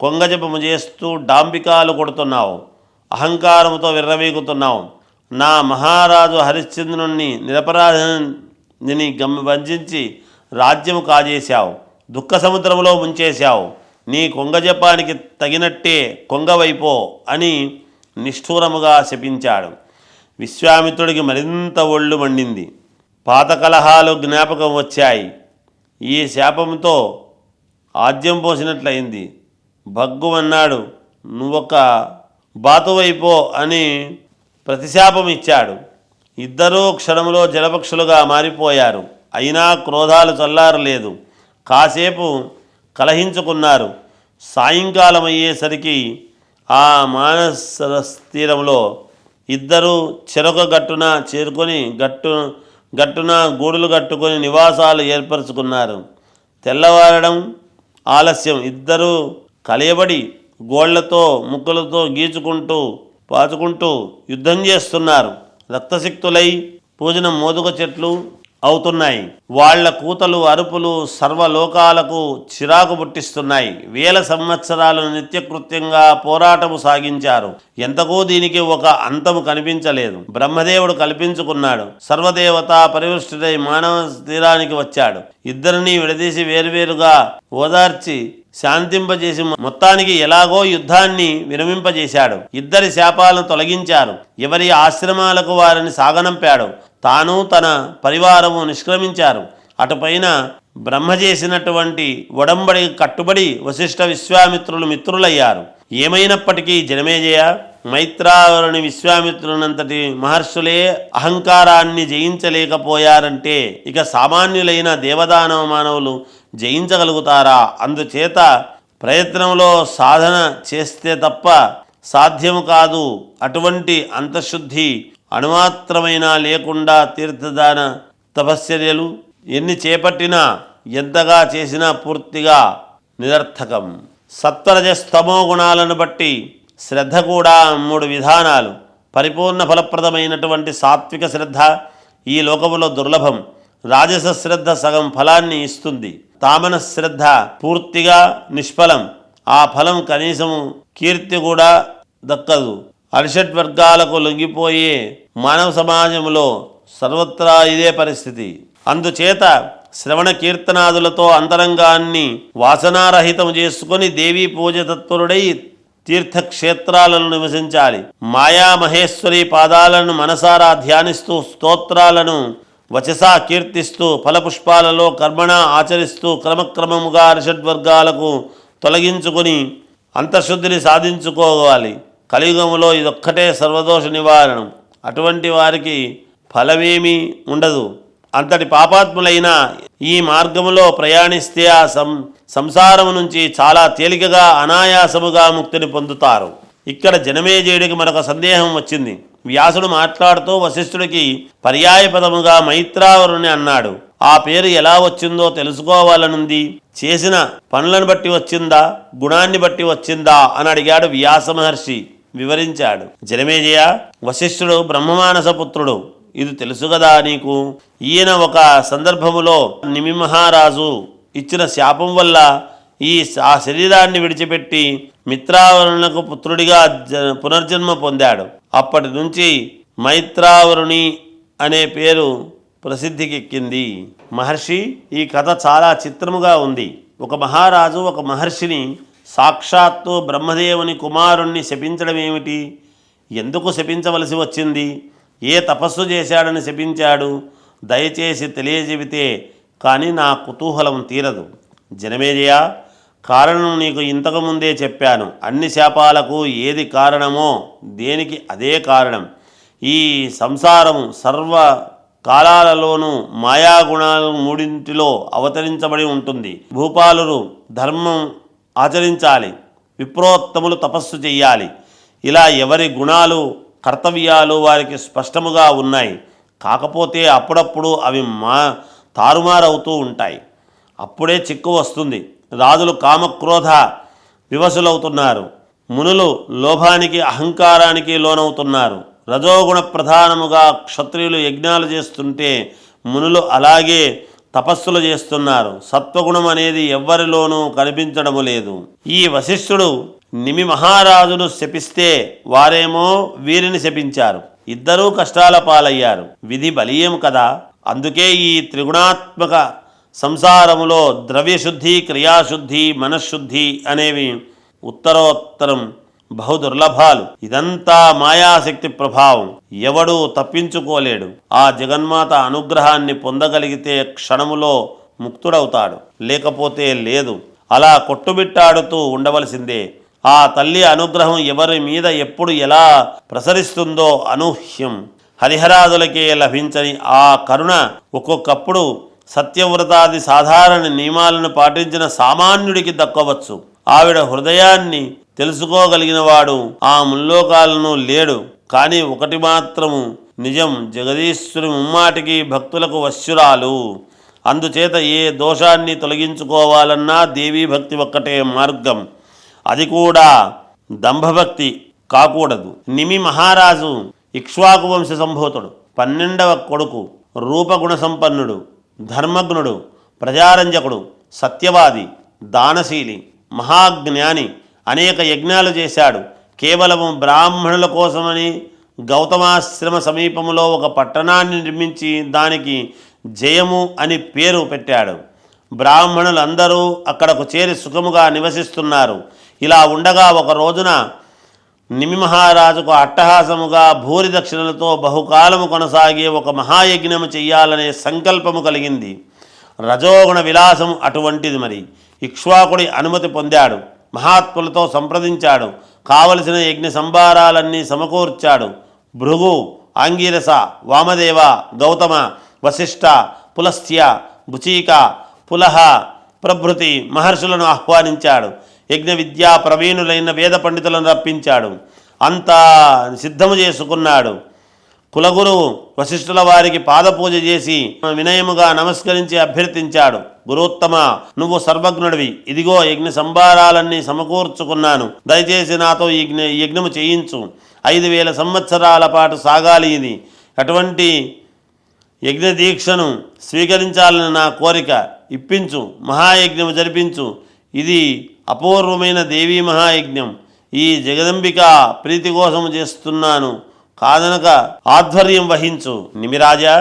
కొంగజపము చేస్తూ డాంబికాలు కొడుతున్నావు, అహంకారముతో విర్రవీగుతున్నావు. నా మహారాజు హరిశ్చంద్రుణ్ణి నిరపరాధిని వంచించి రాజ్యము కాజేశావు, దుఃఖ సముద్రంలో ముంచేశావు. నీ కొంగజపానికి తగినట్టే కొంగవైపో అని నిష్ఠూరముగా శపించాడు. విశ్వామిత్రుడికి మరింత ఒళ్ళు మండింది. పాత కలహాలు జ్ఞాపకం వచ్చాయి. ఈ శాపంతో ఆజ్యం పోసినట్లయింది. భగ్గుమన్నాడు. నువ్వొక బాతువైపో అని ప్రతిశాపం ఇచ్చాడు. ఇద్దరూ క్షణంలో జలపక్షులుగా మారిపోయారు. అయినా క్రోధాలు చల్లారలేదు. కాసేపు కలహించుకున్నారు. సాయంకాలం అయ్యేసరికి ఆ మానస తీరంలో ఇద్దరు చెరొక గట్టున చేరుకొని గట్టున గూడులు కట్టుకొని నివాసాలు ఏర్పరచుకున్నారు. తెల్లవారడం ఆలస్యం. ఇద్దరూ కలయబడి గోళ్లతో ముక్కులతో గీచుకుంటూ పాచుకుంటూ యుద్ధం చేస్తున్నారు. రక్తసిక్తులై పూజన మోదుగ చెట్లు అవుతున్నాయి. వాళ్ల కూతలు అరుపులు సర్వలోకాలకు చిరాకు పుట్టిస్తున్నాయి. వేల సంవత్సరాలు నిత్యకృత్యంగా పోరాటము సాగించారు. ఎంతకూ దీనికి ఒక అంతము కనిపించలేదు. బ్రహ్మదేవుడు కల్పించుకున్నాడు. సర్వదేవత పరివృష్టిదై మానవ తీరానికి వచ్చాడు. ఇద్దరినీ విడదీసి వేరువేరుగా ఓదార్చి శాంతింపజేసి మొత్తానికి ఎలాగో యుద్ధాన్ని విరమింపజేశాడు. ఇద్దరి శాపాలను తొలగించారు. ఎవరి ఆశ్రమాలకు వారిని సాగనంపాడు. తాను తన పరివారము నిష్క్రమించారు. అటుపైన బ్రహ్మ చేసినటువంటి ఒడంబడి కట్టుబడి వశిష్ఠ విశ్వామిత్రులు మిత్రులయ్యారు. ఏమైనప్పటికీ జనమేజయ, మైత్రావరుని విశ్వామిత్రునంతటి మహర్షులే అహంకారాన్ని జయించలేకపోయారంటే ఇక సామాన్యులైన దేవదానవ మానవులు జయించగలుగుతారా? అందుచేత ప్రయత్నంలో సాధన చేస్తే తప్ప సాధ్యము కాదు. అటువంటి అంతఃశుద్ధి అణుమాత్రమైనా లేకుండా తీర్థదాన తపశ్చర్యలు ఎన్ని చేపట్టినా ఎంతగా చేసినా పూర్తిగా నిరర్థకం. సత్వరజస్తమో గుణాలను బట్టి శ్రద్ధ కూడా 3 విధానాలు. పరిపూర్ణ ఫలప్రదమైనటువంటి సాత్విక శ్రద్ధ ఈ లోకములో దుర్లభం. రాజస శ్రద్ధ సగం ఫలాన్ని ఇస్తుంది. తామన శ్రద్ధ పూర్తిగా నిష్ఫలం. ఆ ఫలం కనీసము కీర్తి కూడా దక్కదు. అరిషడ్ వర్గాలకు లొంగిపోయే మానవ సమాజంలో సర్వత్రా ఇదే పరిస్థితి. అందుచేత శ్రవణ కీర్తనాదులతో అంతరంగాన్ని వాసనారహితం చేసుకొని దేవీ పూజ తత్పరుడై తీర్థక్షేత్రాలను నివసించాలి. మాయామహేశ్వరి పాదాలను మనసారా ధ్యానిస్తూ స్తోత్రాలను వచసా కీర్తిస్తూ ఫలపుష్పాలలో కర్మణ ఆచరిస్తూ క్రమక్రమముగా రిషడ్వర్గాలకు తొలగించుకుని అంతఃశుద్ధిని సాధించుకోవాలి. కలియుగములో ఇదొక్కటే సర్వదోష నివారణం. అటువంటి వారికి ఫలమేమీ ఉండదు. అంతటి పాపాత్ములైన ఈ మార్గములో ప్రయాణిస్తే ఆ సంసారము నుంచి చాలా తేలికగా అనాయాసముగా ముక్తిని పొందుతారు. ఇక్కడ జనమేజయుడికి మరొక సందేహం వచ్చింది. వ్యాసుడు మాట్లాడుతూ వశిష్ఠుడికి పర్యాయపదముగా మైత్రావరుని అన్నాడు. ఆ పేరు ఎలా వచ్చిందో తెలుసుకోవాలనుంది. చేసిన పనులను బట్టి వచ్చిందా, గుణాన్ని బట్టి వచ్చిందా అని అడిగాడు వ్యాస మహర్షి. వివరించాడు. జనమేజయ, వశిష్ఠుడు బ్రహ్మమానస పుత్రుడు, ఇది తెలుసు కదా నీకు. ఈయన ఒక సందర్భములో నిమి మహారాజు ఇచ్చిన శాపం వల్ల ఆ శరీరాన్ని విడిచిపెట్టి మిత్రావరుణకు పుత్రుడిగా పునర్జన్మ పొందాడు. అప్పటి నుంచి మైత్రావరుణి అనే పేరు ప్రసిద్ధికెక్కింది. మహర్షి, ఈ కథ చాలా చిత్రముగా ఉంది. ఒక మహారాజు ఒక మహర్షిని సాక్షాత్తు బ్రహ్మదేవుని కుమారుణ్ణి శపించడం ఏమిటి? ఎందుకు శపించవలసి వచ్చింది? ఏ తపస్సు చేశాడని శపించాడు? దయచేసి తెలియజెబితే కానీ నా కుతూహలం తీరదు. జనమేజయ, కారణం నీకు ఇంతకుముందే చెప్పాను. అన్ని శాపాలకు ఏది కారణమో దేనికి అదే కారణం. ఈ సంసారము సర్వ కాలాలలోనూ మాయాగుణాలు మూడింటిలో అవతరించబడి ఉంటుంది. భూపాలురు ధర్మం ఆచరించాలి, విప్రోత్తములు తపస్సు చెయ్యాలి. ఇలా ఎవరి గుణాలు కర్తవ్యాలు వారికి స్పష్టముగా ఉన్నాయి. కాకపోతే అప్పుడప్పుడు అవి తారుమారవుతూ ఉంటాయి. అప్పుడే చిక్కు వస్తుంది. రాజులు కామక్రోధ వివశులవుతున్నారు. మునులు లోభానికి అహంకారానికి లోనవుతున్నారు. రజోగుణ ప్రధానముగా క్షత్రియులు యజ్ఞాలు చేస్తుంటే మునులు అలాగే తపస్సులు చేస్తున్నారు. సత్వగుణం అనేది ఎవ్వరిలోనూ కనిపించడము లేదు. ఈ వశిష్ఠుడు నిమి మహారాజును శపిస్తే వారేమో వీరిని శపించారు. ఇద్దరూ కష్టాల పాలయ్యారు. విధి బలీయం కదా. అందుకే ఈ త్రిగుణాత్మక సంసారములో ద్రవ్యశుద్ధి, క్రియాశుద్ధి, మనశ్శుద్ధి అనేవి ఉత్తరోత్తరం బహుదుర్లభాలు. ఇదంతా మాయాశక్తి ప్రభావం. ఎవడూ తప్పించుకోలేడు. ఆ జగన్మాత అనుగ్రహాన్ని పొందగలిగితే క్షణములో ముక్తుడవుతాడు, లేకపోతే లేదు. అలా కొట్టుబిట్టాడుతూ ఉండవలసిందే. ఆ తల్లి అనుగ్రహం ఎవరి మీద ఎప్పుడు ఎలా ప్రసరిస్తుందో అనూహ్యం. హరిహరాదులకే లభించని ఆ కరుణ ఒక్కొక్కప్పుడు సత్యవ్రతాది సాధారణ నియమాలను పాటించిన సామాన్యుడికి దక్కవచ్చు. ఆవిడ హృదయాన్ని తెలుసుకోగలిగినవాడు ఆ ముల్లోకాలను లేడు. కానీ ఒకటి మాత్రము నిజం, జగదీశ్వరి ముమ్మాటికి భక్తులకు వశ్యురాలు. అందుచేత ఏ దోషాన్ని తొలగించుకోవాలన్నా దేవీ భక్తి ఒక్కటే మార్గం. అది కూడా దంభభక్తి కాకూడదు. నిమి మహారాజు ఇక్ష్వాకు వంశ సంభూతుడు, 12వ కొడుకు. రూపగుణ సంపన్నుడు, ధర్మజ్ఞుడు, ప్రజారంజకుడు, సత్యవాది, దానశీలి, మహాజ్ఞాని. అనేక యజ్ఞాలు చేశాడు. కేవలము బ్రాహ్మణుల కోసమని గౌతమాశ్రమ సమీపంలో ఒక పట్టణాన్ని నిర్మించి దానికి జయము అని పేరు పెట్టాడు. బ్రాహ్మణులందరూ అక్కడకు చేరి సుఖముగా నివసిస్తున్నారు. ఇలా ఉండగా ఒక రోజున నిమి మహారాజుకు అట్టహాసముగా భూరి దక్షిణలతో బహుకాలము కొనసాగే ఒక మహాయజ్ఞము చెయ్యాలనే సంకల్పము కలిగింది. రజోగుణ విలాసము అటువంటిది. మరి ఇక్ష్వాకుడి అనుమతి పొందాడు. మహాత్ములతో సంప్రదించాడు. కావలసిన యజ్ఞ సంభారాలన్నీ సమకూర్చాడు. భృగు, ఆంగిరస, వామదేవ, గౌతమ, వశిష్ఠ, పులస్త్య, బుచీక, పులహ ప్రభృతి మహర్షులను ఆహ్వానించాడు. యజ్ఞ విద్యా ప్రవీణులైన వేద పండితులను రప్పించాడు. అంతా సిద్ధము చేసుకున్నాడు. కులగురువు వశిష్ఠుల వారికి పాదపూజ చేసి వినయముగా నమస్కరించి అభ్యర్థించాడు. గురుత్తమ, నువ్వు సర్వజ్ఞుడివి. ఇదిగో యజ్ఞ సంభారాలన్నీ సమకూర్చుకున్నాను. దయచేసి నాతో ఈ యజ్ఞము చేయించు. 5000 సంవత్సరాల పాటు సాగాలి ఇది. అటువంటి యజ్ఞ దీక్షను స్వీకరించాలని నా కోరిక. ఇప్పించు, మహాయజ్ఞము జరిపించు. ఇది అపూర్వమైన దేవీ మహాయజ్ఞం. ఈ జగదంబిక ప్రీతి కోసము చేస్తున్నాను. కాదనక ఆధ్వర్యం వహించు. నిమిరాజా,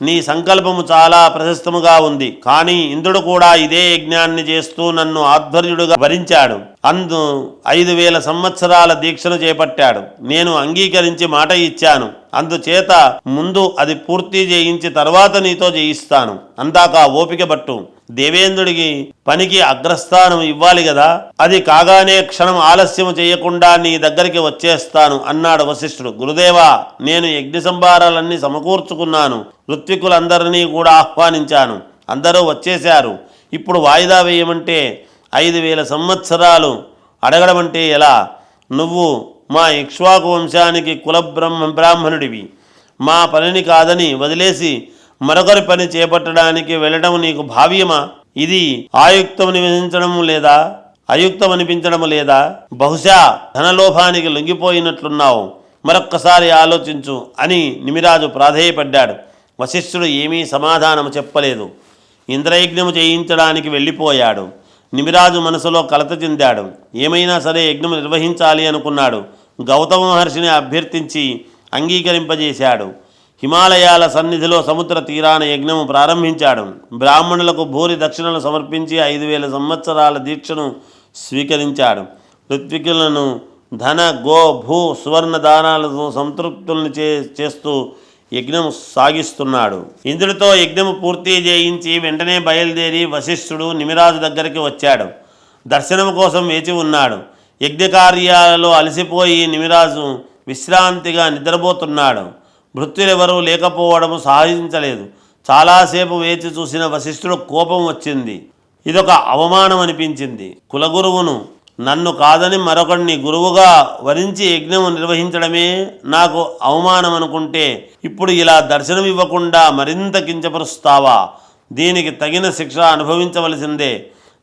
నీ సంకల్పము చాలా ప్రశస్తముగా ఉంది. కానీ ఇంద్రుడు కూడా ఇదే యజ్ఞాన్ని చేస్తూ నన్ను ఆధ్వర్యుడుగా వరించాడు. అందు 5000 సంవత్సరాల దీక్షను చేపట్టాడు. నేను అంగీకరించి మాట ఇచ్చాను. అందుచేత ముందు అది పూర్తి చేయించి తర్వాత నీతో చేయిస్తాను. అందాక ఓపిక పట్టు. దేవేంద్రుడికి పనికి అగ్రస్థానం ఇవ్వాలి కదా, అది కాగానే క్షణం ఆలస్యం చేయకుండా నీ దగ్గరికి వచ్చేస్తాను అన్నాడు వశిష్ఠుడు. గురుదేవా, నేను యజ్ఞ సంభారాలన్నీ సమకూర్చుకున్నాను. ఋత్వికులందరినీ కూడా ఆహ్వానించాను. అందరూ వచ్చేశారు. ఇప్పుడు వాయిదా వేయమంటే 5000 సంవత్సరాలు అడగడం అంటే ఎలా? నువ్వు మా ఇక్ష్వాకు వంశానికి బ్రాహ్మణుడివి. మా పనిని కాదని వదిలేసి మరొకరి పని చేపట్టడానికి వెళ్ళడం నీకు భావ్యమా? ఇది అయుక్తం అనిపించడం లేదా? బహుశా ధనలోభానికి లొంగిపోయినట్లున్నావు. మరొక్కసారి ఆలోచించు అని నిమిరాజు ప్రాధేయపడ్డాడు. వశిష్ఠుడు ఏమీ సమాధానం చెప్పలేదు. ఇంద్రయజ్ఞము చేయించడానికి వెళ్ళిపోయాడు. నిమిరాజు మనసులో కలత చెందాడు. ఏమైనా సరే యజ్ఞం నిర్వహించాలి అనుకున్నాడు. గౌతమ మహర్షిని అభ్యర్థించి అంగీకరింపజేశాడు. హిమాలయాల సన్నిధిలో సముద్ర తీరాన యజ్ఞము ప్రారంభించాడు. బ్రాహ్మణులకు భూరి దక్షిణలు సమర్పించి 5000 సంవత్సరాల దీక్షను స్వీకరించాడు. ఋత్వికులను ధన, గో, భూ, సువర్ణ దానాలతో సంతృప్తుల్ని చేస్తూ యజ్ఞం సాగిస్తున్నాడు. ఇంద్రుడితో యజ్ఞము పూర్తి చేయించి వెంటనే బయలుదేరి వశిష్ఠుడు నిమిరాజు దగ్గరికి వచ్చాడు. దర్శనం కోసం వేచి ఉన్నాడు. యజ్ఞకార్యాలలో అలసిపోయి నిమిరాజు విశ్రాంతిగా నిద్రపోతున్నాడు. భృత్యులెవరూ లేకపోవడము సాధించలేదు. చాలాసేపు వేచి చూసిన వశిష్ఠుడు కోపం వచ్చింది. ఇదొక అవమానం అనిపించింది. కులగురువును నన్ను కాదని మరొకడిని గురువుగా వరించి యజ్ఞము నిర్వహించడమే నాకు అవమానం అనుకుంటే ఇప్పుడు ఇలా దర్శనం ఇవ్వకుండా మరింత కించపరుస్తావా? దీనికి తగిన శిక్ష అనుభవించవలసిందే.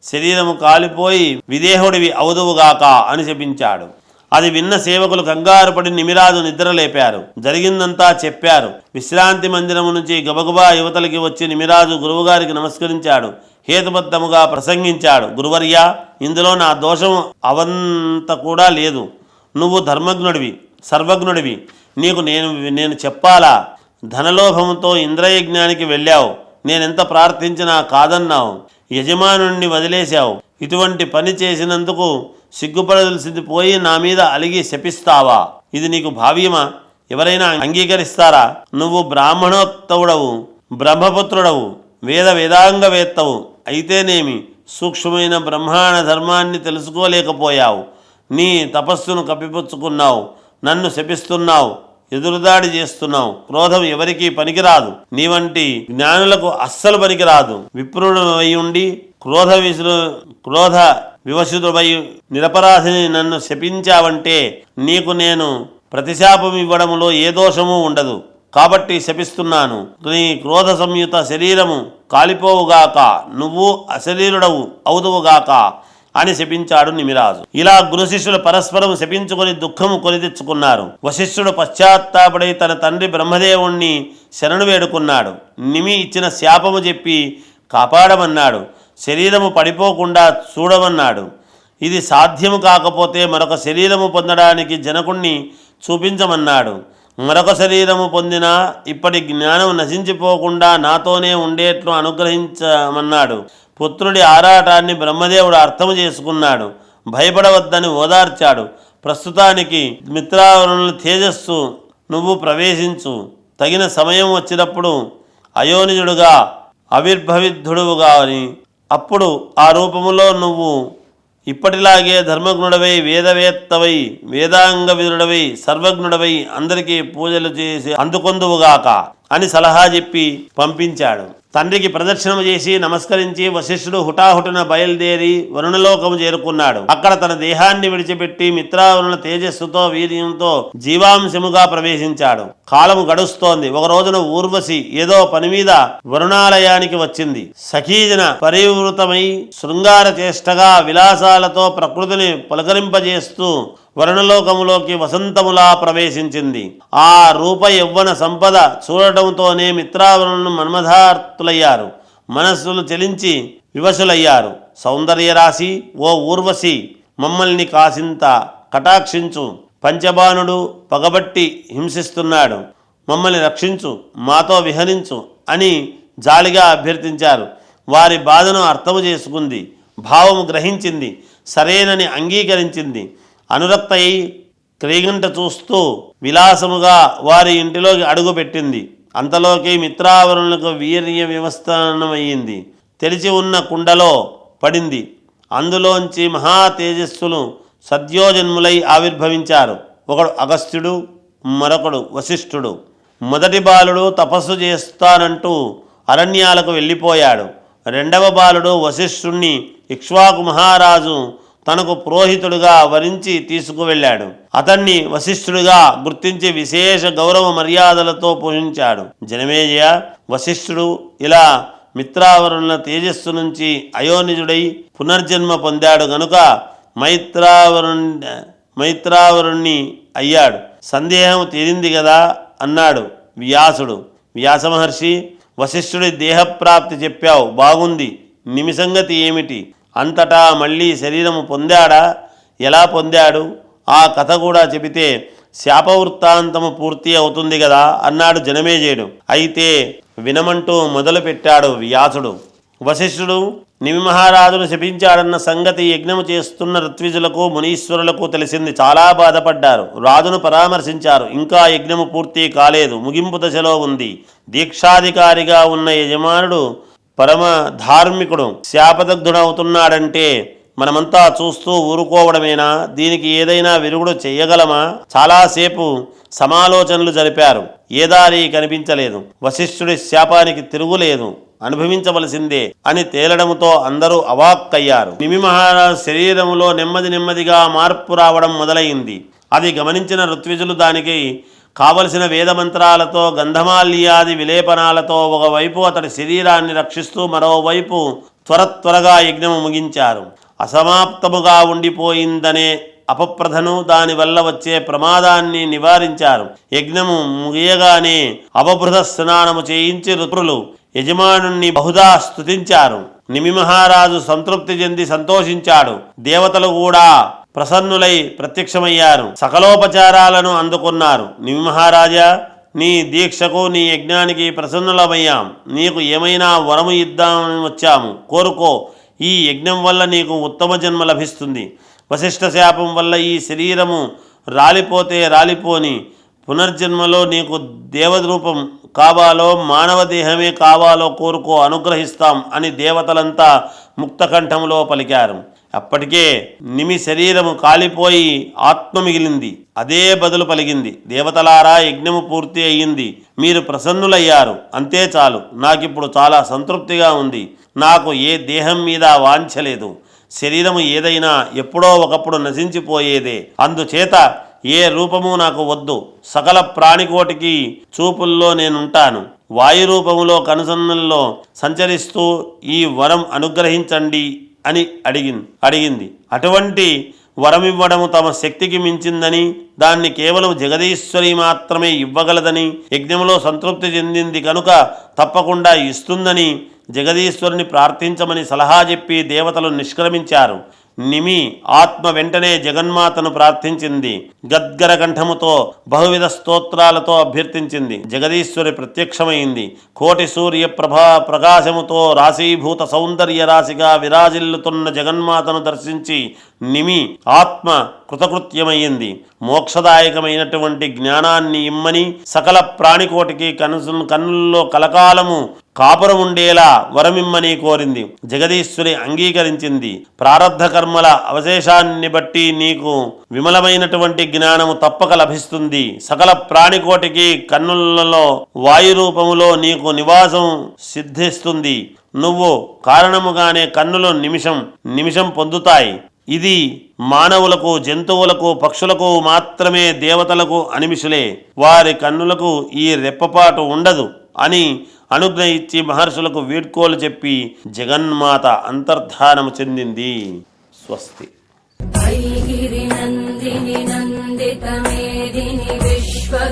శరీరము కాలిపోయి విదేహుడివి అవుదువుగాక అని శపించాడు. అది విన్న సేవకులు కంగారు పడి నిమిరాజు నిద్రలేపారు. జరిగిందంతా చెప్పారు. విశ్రాంతి మందిరము నుంచి గబగబా యువతలకి వచ్చి నిమిరాజు గురువుగారికి నమస్కరించాడు. హేతుబద్ధముగా ప్రసంగించాడు. గురువర్యా, ఇందులో నా దోషం అవంత కూడా లేదు. నువ్వు ధర్మజ్ఞుడివి, సర్వజ్ఞుడివి. నీకు నేను చెప్పాలా? ధనలోభంతో ఇంద్రయజ్ఞానికి వెళ్ళావు. నేనెంత ప్రార్థించినా కాదన్నావు. యజమానుణ్ణి వదిలేశావు. ఇటువంటి పని చేసినందుకు సిగ్గుపడవలసింది పోయి నా మీద అలిగి శపిస్తావా? ఇది నీకు భావ్యమా? ఎవరైనా అంగీకరిస్తారా? నువ్వు బ్రాహ్మణోత్తవుడవు, బ్రహ్మపుత్రుడవు, వేదాంగవేత్తవు అయితేనేమి సూక్ష్మమైన బ్రహ్మాండ ధర్మాన్ని తెలుసుకోలేకపోయావు. నీ తపస్సును కప్పిపుచ్చుకున్నావు. నన్ను శపిస్తున్నావు, ఎదురుదాడి చేస్తున్నావు. క్రోధం ఎవరికీ పనికిరాదు. నీ వంటి జ్ఞానులకు అస్సలు పనికిరాదు. విప్రుడు అయి ఉండి క్రోధ వివశుడువై నిరపరాధిని నన్ను శపించావంటే నీకు నేను ప్రతిశాపం ఇవ్వడంలో ఏ దోషము ఉండదు. కాబట్టి శపిస్తున్నాను. నీ క్రోధ సంయుత శరీరము కాలిపోవుగాక, నువ్వు అశరీరుడవు అవుదువుగాక అని శపించాడు నిమిరాజు. ఇలా గురుశిష్యులు పరస్పరం శపించుకొని దుఃఖము కొని తెచ్చుకున్నారు. వశిష్ఠుడు పశ్చాత్తాపడై తన తండ్రి బ్రహ్మదేవుణ్ణి శరణు వేడుకున్నాడు. నిమి ఇచ్చిన శాపము చెప్పి కాపాడమన్నాడు. శరీరము పడిపోకుండా చూడమన్నాడు. ఇది సాధ్యము కాకపోతే మరొక శరీరము పొందడానికి జనకుణ్ణి చూపించమన్నాడు. మరొక శరీరము పొందినా ఇప్పటి జ్ఞానం నశించిపోకుండా నాతోనే ఉండేట్లు అనుగ్రహించమన్నాడు. పుత్రుడి ఆరాటాన్ని బ్రహ్మదేవుడు అర్థం చేసుకున్నాడు. భయపడవద్దని ఓదార్చాడు. ప్రస్తుతానికి మిత్రావరుల తేజస్సు నువ్వు ప్రవేశించు. తగిన సమయం వచ్చినప్పుడు అయోనిజుడుగా ఆవిర్భవిద్ధుడుగా అప్పుడు ఆ రూపములో నువ్వు ఇప్పటిలాగే ధర్మజ్ఞుడవై, వేదవేత్తవై, వేదాంగవిదుడవై, సర్వజ్ఞుడవై అందరికీ పూజలు చేసి అందుకొందువుగాక అని సలహా చెప్పి పంపించాడు. తండ్రికి ప్రదక్షిణము చేసి నమస్కరించి వశిష్ఠుడు హుటాహుటిన బయలుదేరి వరుణలోకము చేరుకున్నాడు. అక్కడ తన దేహాన్ని విడిచిపెట్టి మిత్రావరుణ తేజస్సుతో వీర్యంతో జీవాంశముగా ప్రవేశించాడు. కాలము గడుస్తోంది. ఒక రోజున ఊర్వశి ఏదో పని మీద వరుణాలయానికి వచ్చింది. సఖీజన పరివృతమై శృంగార చేష్టగా విలాసాలతో ప్రకృతిని పులకరింపజేస్తూ వరుణలోకములోకి వసంతములా ప్రవేశించింది. ఆ రూప యవ్వన సంపద చూడటంతోనే మిత్రావరుణులు మన్మథార్తులయ్యారు. మనస్సులు చెలించి వివశులయ్యారు. సౌందర్యరాశి, ఓ ఊర్వశి, మమ్మల్ని కాసింత కటాక్షించు. పంచబాణుడు పగబట్టి హింసిస్తున్నాడు. మమ్మల్ని రక్షించు, మాతో విహరించు అని జాలిగా అభ్యర్థించారు. వారి బాధను అర్థము చేసుకుంది, భావము గ్రహించింది. సరేనని అంగీకరించింది. అనురక్తై క్రీగంట చూస్తూ విలాసముగా వారి ఇంటిలోకి అడుగుపెట్టింది. అంతలోకి మిత్రావరుణులకు వీర్య వ్యవస్థానమయ్యింది. తెరిచి ఉన్న కుండలో పడింది. అందులోంచి మహా తేజస్సులు సద్యోజన్ములై ఆవిర్భవించారు. ఒకడు అగస్త్యుడు, మరొకడు వశిష్ఠుడు. మొదటి బాలుడు తపస్సు చేస్తానంటూ అరణ్యాలకు వెళ్ళిపోయాడు. రెండవ బాలుడు వశిష్ఠుణ్ణి ఇక్ష్వాకు మహారాజు తనకు పురోహితుడుగా వరించి తీసుకువెళ్ళాడు. అతన్ని వశిష్ఠుడిగా గుర్తించి విశేష గౌరవ మర్యాదలతో పూజించాడు. జనమేజయ, వశిష్ఠుడు ఇలా మిత్రావరుణుల తేజస్సు నుంచి అయోనిజుడై పునర్జన్మ పొందాడు గనుక మైత్రావరుణ్ణి అయ్యాడు. సందేహం తీరింది కదా అన్నాడు వ్యాసుడు. వ్యాసమహర్షి, వశిష్ఠుడి దేహప్రాప్తి చెప్పావు, బాగుంది. నిమిసంగతి ఏమిటి? అంతటా మళ్ళీ శరీరము పొందాడా? ఎలా పొందాడు? ఆ కథ కూడా చెబితే శాపవృత్తాంతము పూర్తి అవుతుంది కదా అన్నాడు జనమేజయుడు. అయితే వినమంటూ మొదలుపెట్టాడు వ్యాసుడు. వశిష్ఠుడు నిమి మహారాజును శపించాడన్న సంగతి యజ్ఞము చేస్తున్న ఋత్విజులకు మునీశ్వరులకు తెలిసింది. చాలా బాధపడ్డారు. రాజును పరామర్శించారు. ఇంకా యజ్ఞము పూర్తి కాలేదు, ముగింపు దశలో ఉంది. దీక్షాధికారిగా ఉన్న యజమానుడు పరమ ధార్మికుడు శాపదగ్ధుడవుతున్నాడంటే మనమంతా చూస్తూ ఊరుకోవడమేనా? దీనికి ఏదైనా విరుగుడు చేయగలమా? చాలాసేపు సమాలోచనలు జరిపారు. ఏ దారి కనిపించలేదు. వశిష్ఠుడి శాపానికి తిరుగులేదు, అనుభవించవలసిందే అని తేలడంతో అందరూ అవాక్కయ్యారు. నిమి మహారాజు శరీరములో నెమ్మదిగా మార్పు రావడం మొదలైంది. అది గమనించిన ఋత్విజులు దానికి కావలసిన వేదమంత్రాలతో గంధమాల్యాది విలేపనాలతో ఒకవైపు అతడి శరీరాన్ని రక్షిస్తూ మరోవైపు త్వరగా యజ్ఞము ముగించారు. అసమాప్తముగా ఉండిపోయిందనే అపప్రధను, దానివల్ల వచ్చే ప్రమాదాన్ని నివారించారు. యజ్ఞము ముగియగానే అవబృధ స్నానము చేయించి ఋతులు యజమానుణ్ణి బహుదా స్తుతించారు. నిమి మహారాజు సంతృప్తి చెంది సంతోషించాడు. దేవతలు కూడా ప్రసన్నులై ప్రత్యక్షమయ్యారు. సకలోపచారాలను అందుకున్నారు. నిమి మహారాజా, నీ దీక్షకు నీ యజ్ఞానికి ప్రసన్నులమయ్యాం. నీకు ఏమైనా వరము ఇద్దామని వచ్చాము, కోరుకో. ఈ యజ్ఞం వల్ల నీకు ఉత్తమ జన్మ లభిస్తుంది. వశిష్ఠ శాపం వల్ల ఈ శరీరము రాలిపోతే రాలిపోని, పునర్జన్మలో నీకు దేవరూపం కావాలో మానవ దేహమే కావాలో కోరుకో, అనుగ్రహిస్తాం అని దేవతలంతా ముక్తకంఠములో పలికారు. అప్పటికే నిమి శరీరము కాలిపోయి ఆత్మ మిగిలింది. అదే బదులు పలికింది, దేవతలారా, యజ్ఞము పూర్తి అయ్యింది. మీరు ప్రసన్నులయ్యారు, అంతే చాలు. నాకిప్పుడు చాలా సంతృప్తిగా ఉంది. నాకు ఏ దేహం మీద వాంఛలేదు. శరీరము ఏదైనా ఎప్పుడో ఒకప్పుడు నశించిపోయేదే. అందుచేత ఏ రూపము నాకు వద్దు. సకల ప్రాణికోటికి చూపుల్లో నేనుంటాను. వాయు రూపములో కనుసన్నల్లో సంచరిస్తూ ఈ వరం అనుగ్రహించండి అని అడిగింది. అటువంటి వరమివ్వడము తమ శక్తికి మించిందని, దాన్ని కేవలం జగదీశ్వరి మాత్రమే ఇవ్వగలదని, యజ్ఞంలో సంతృప్తి చెందింది కనుక తప్పకుండా ఇస్తుందని జగదీశ్వరుని ప్రార్థించమని సలహా చెప్పి దేవతలు నిష్క్రమించారు. నిమి ఆత్మ వెంటనే జగన్మాతను ప్రార్థించింది. గద్గర కంఠముతో బహువిధ స్తోత్రాలతో అభ్యర్థించింది. జగదీశ్వరి ప్రత్యక్షమైంది. కోటి సూర్య ప్రకాశముతో రాశీభూత సౌందర్య రాశిగా విరాజిల్లుతున్న జగన్మాతను దర్శించి నిమి ఆత్మ కృతకృత్యమయ్యింది. మోక్షదాయకమైనటువంటి జ్ఞానాన్ని ఇమ్మని, సకల ప్రాణికోటికి కన్నుల్లో కలకాలము కాపురం ఉండేలా వరమిమ్మని కోరింది. జగదీశ్వరి అంగీకరించింది. ప్రారబ్ధ కర్మల అవశేషాన్ని బట్టి నీకు విమలమైనటువంటి జ్ఞానము తప్పక లభిస్తుంది. సకల ప్రాణికోటికి కన్నులలో వాయు రూపములో నీకు నివాసం సిద్ధిస్తుంది. నువ్వు కారణముగానే కన్నులు నిమిషం పొందుతాయి. ఇది మానవులకు, జంతువులకు, పక్షులకు మాత్రమే, దేవతలకు అనిమిషులే. వారి కన్నులకు ఈ రెప్పపాటు ఉండదు అని అనుజ్ఞ ఇచ్చి మహర్షులకు వీడ్కోలు చెప్పి జగన్మాత అంతర్ధానము చెందింది. స్వస్తి.